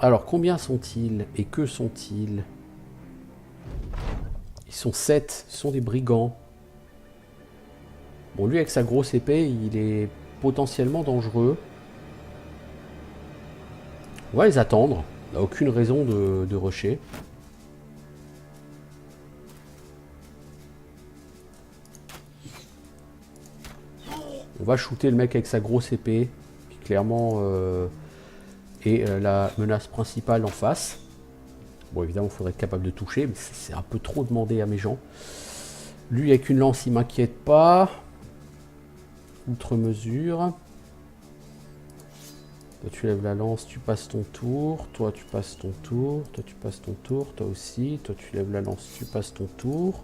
Alors, combien sont-ils et que sont-ils? Ils sont 7, ce sont des brigands. Bon, lui, avec sa grosse épée, il est potentiellement dangereux. On va les attendre. On n'a aucune raison de rusher. On va shooter le mec avec sa grosse épée, qui clairement est la menace principale en face. Bon, évidemment, il faudrait être capable de toucher, mais c'est un peu trop demandé à mes gens. Lui, avec une lance, il m'inquiète pas. Outre mesure. Toi, tu lèves la lance, tu passes ton tour. Toi, tu passes ton tour. Toi, tu passes ton tour. Toi aussi. Toi, tu lèves la lance, tu passes ton tour.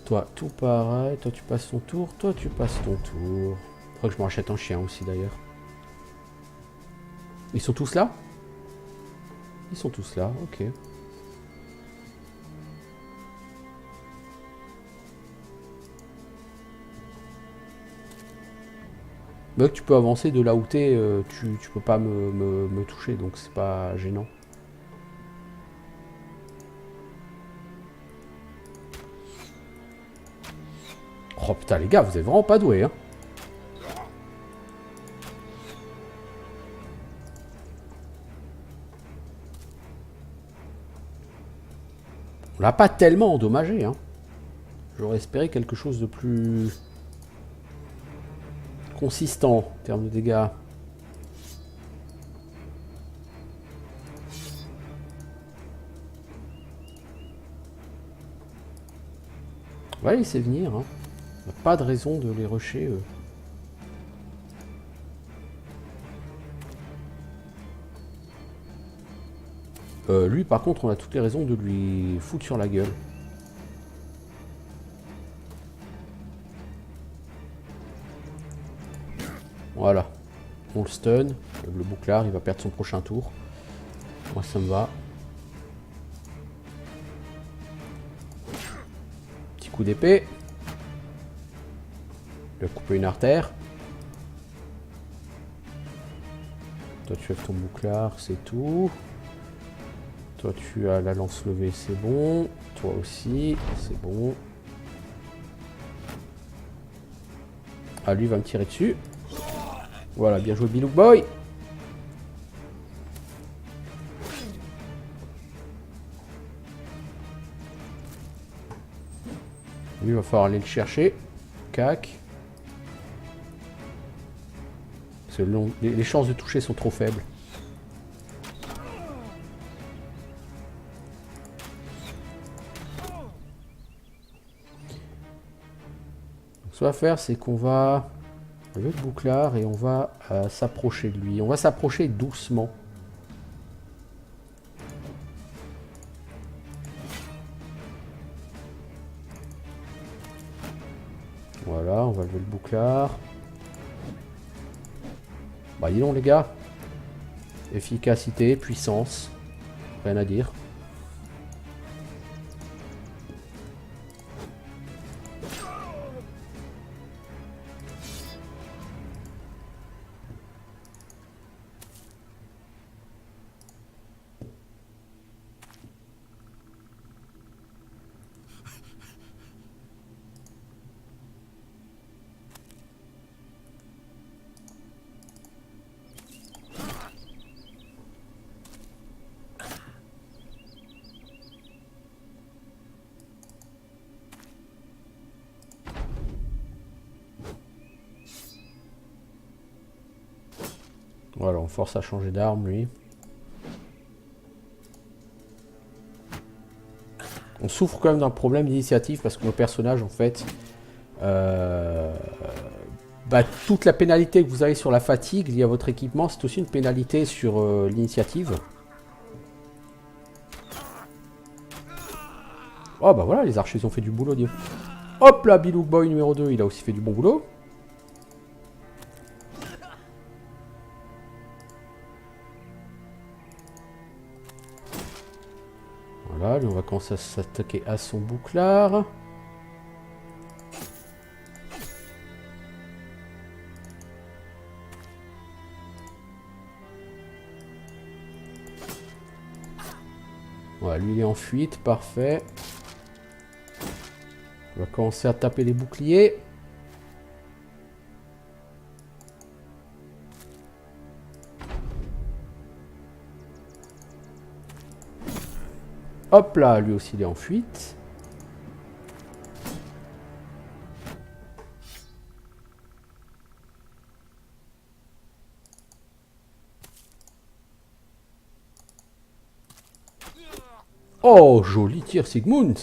Toi, tout pareil. Toi, tu passes ton tour. Toi, tu passes ton tour. Faudrait que je me rachète un chien aussi, d'ailleurs. Ils sont tous là? Ils sont tous là, ok. Mais tu peux avancer de là où t'es, tu peux pas me toucher, donc c'est pas gênant. Oh putain les gars, vous êtes vraiment pas doués, hein. On l'a pas tellement endommagé, hein. J'aurais espéré quelque chose de plus consistant en termes de dégâts. On va les laisser venir, hein. On n'a pas de raison de les rusher, eux. Lui, par contre, on a toutes les raisons de lui foutre sur la gueule. Voilà. On le stun. Le bouclard, il va perdre son prochain tour. Moi, ça me va. Petit coup d'épée. Il a coupé une artère. Toi, tu as ton bouclard, c'est tout. Toi, tu as la lance levée, c'est bon. Toi aussi, c'est bon. Ah, lui va me tirer dessus. Voilà, bien joué Bilouk Boy. Lui, il va falloir aller le chercher. Cac. Parce que les chances de toucher sont trop faibles. Ce qu'on va faire, c'est qu'on va lever le bouclard et on va s'approcher de lui. On va s'approcher doucement. Voilà, on va lever le bouclard. Bah dis donc les gars. Efficacité, puissance. Rien à dire. Voilà, on force à changer d'arme lui. On souffre quand même d'un problème d'initiative parce que nos personnages en fait... toute la pénalité que vous avez sur la fatigue liée à votre équipement, c'est aussi une pénalité sur l'initiative. Oh bah voilà, les archers ils ont fait du boulot. Dieu. Hop là, Bilouk Boy numéro 2, il a aussi fait du bon boulot. Voilà, lui on va commencer à s'attaquer à son bouclard. Voilà, lui il est en fuite, parfait. On va commencer à taper les boucliers. Hop là, lui aussi il est en fuite. Oh, joli tir Sigmund.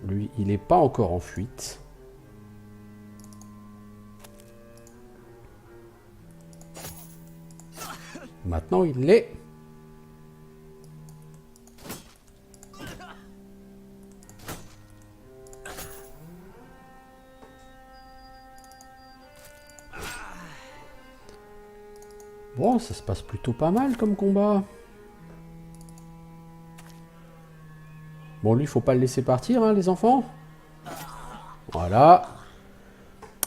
Lui, il n'est pas encore en fuite. Maintenant, il l'est. Bon, ça se passe plutôt pas mal comme combat. Bon, lui, faut pas le laisser partir, hein, les enfants. Voilà.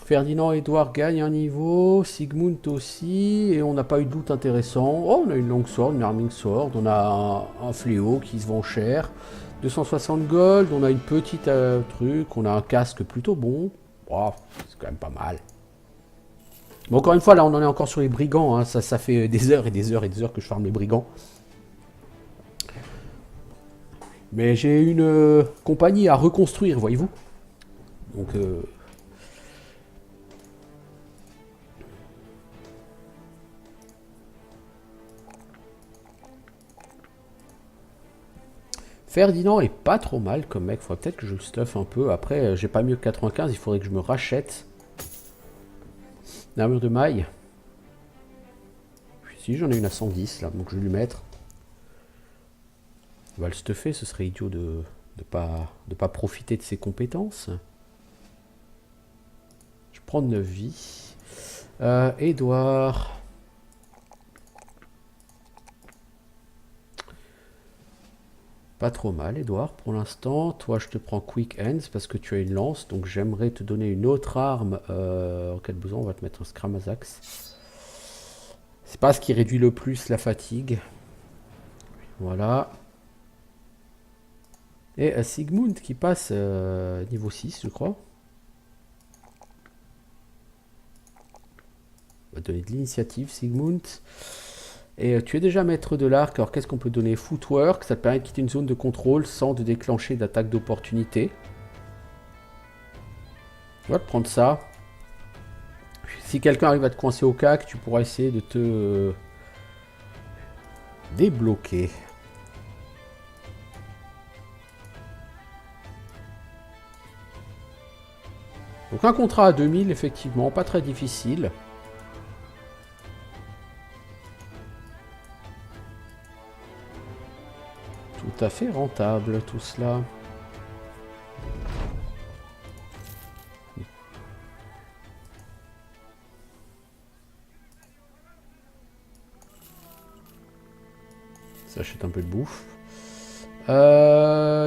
Ferdinand et Edouard gagnent un niveau. Sigmund aussi. Et on n'a pas eu de loot intéressant. Oh, on a une longsword, une arming sword. On a un fléau qui se vend cher. 260 gold. On a une petite truc. On a un casque plutôt bon. Oh, c'est quand même pas mal. Bon, encore une fois, là, on en est encore sur les brigands. Hein. Ça fait des heures et des heures et des heures que je farme les brigands. Mais j'ai une compagnie à reconstruire, voyez-vous. Donc... Ferdinand est pas trop mal comme mec. Faudrait peut-être que je le stuff un peu. Après, j'ai pas mieux que 95. Il faudrait que je me rachète une armure de maille. Si, j'en ai une à 110 là. Donc je vais lui mettre. On va le stuffer. Ce serait idiot de pas profiter de ses compétences. Je prends 9 vies. Edouard. Pas trop mal, Edouard, pour l'instant. Toi, je te prends Quick Hands parce que tu as une lance. Donc, j'aimerais te donner une autre arme. En cas de besoin, on va te mettre un Scramazax. C'est pas ce qui réduit le plus la fatigue. Voilà. Et Sigmund qui passe niveau 6, je crois. va donner de l'initiative, Sigmund. Et tu es déjà maître de l'arc, alors qu'est-ce qu'on peut donner? Footwork, ça te permet de quitter une zone de contrôle sans de déclencher d'attaque d'opportunité. On va te prendre ça. Si quelqu'un arrive à te coincer au cac, tu pourras essayer de te débloquer. Donc un contrat à 2000, effectivement, pas très difficile. Tout à fait rentable, tout cela. Ça achète un peu de bouffe.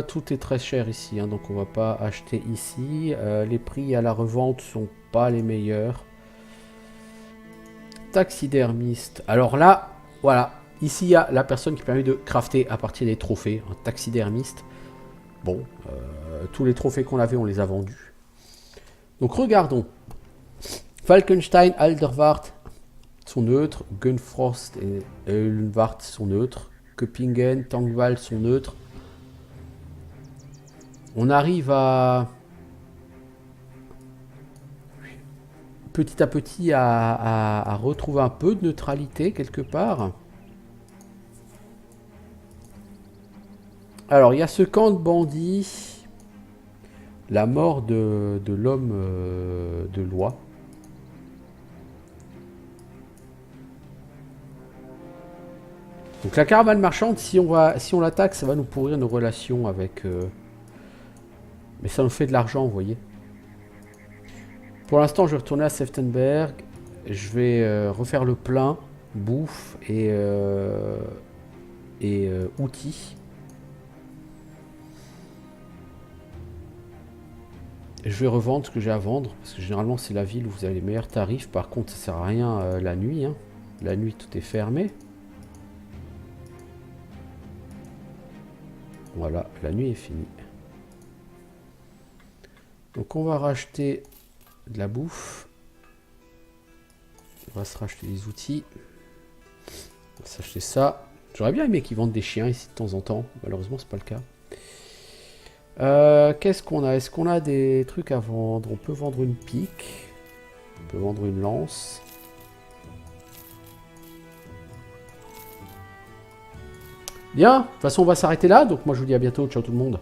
Tout est très cher ici, hein, donc on va pas acheter ici. Les prix à la revente sont pas les meilleurs. Taxidermiste. Alors là, voilà. Ici, il y a la personne qui permet de crafter à partir des trophées. Un taxidermiste. Bon, tous les trophées qu'on avait, on les a vendus. Donc regardons. Falkenstein, Alderwart sont neutres. Gunfrost et Eulenwart sont neutres. Köppingen, Tangval sont neutres. On arrive à petit à petit à retrouver un peu de neutralité quelque part. Alors il y a ce camp de bandits. La mort de l'homme de loi. Donc la caravane marchande, si on l'attaque, ça va nous pourrir nos relations avec... Mais ça nous fait de l'argent, vous voyez. Pour l'instant, je vais retourner à Seftenberg. Je vais refaire le plein, bouffe et outils. Je vais revendre ce que j'ai à vendre, parce que généralement c'est la ville où vous avez les meilleurs tarifs. Par contre, ça sert à rien la nuit. Hein. La nuit, tout est fermé. Voilà, la nuit est finie. Donc on va racheter de la bouffe. On va se racheter des outils. On va s'acheter ça. J'aurais bien aimé qu'ils vendent des chiens ici de temps en temps. Malheureusement, c'est pas le cas. Qu'est-ce qu'on a? Est-ce qu'on a des trucs à vendre? On peut vendre une pique. On peut vendre une lance. Bien, de toute façon, on va s'arrêter là. Donc moi, je vous dis à bientôt. Ciao tout le monde.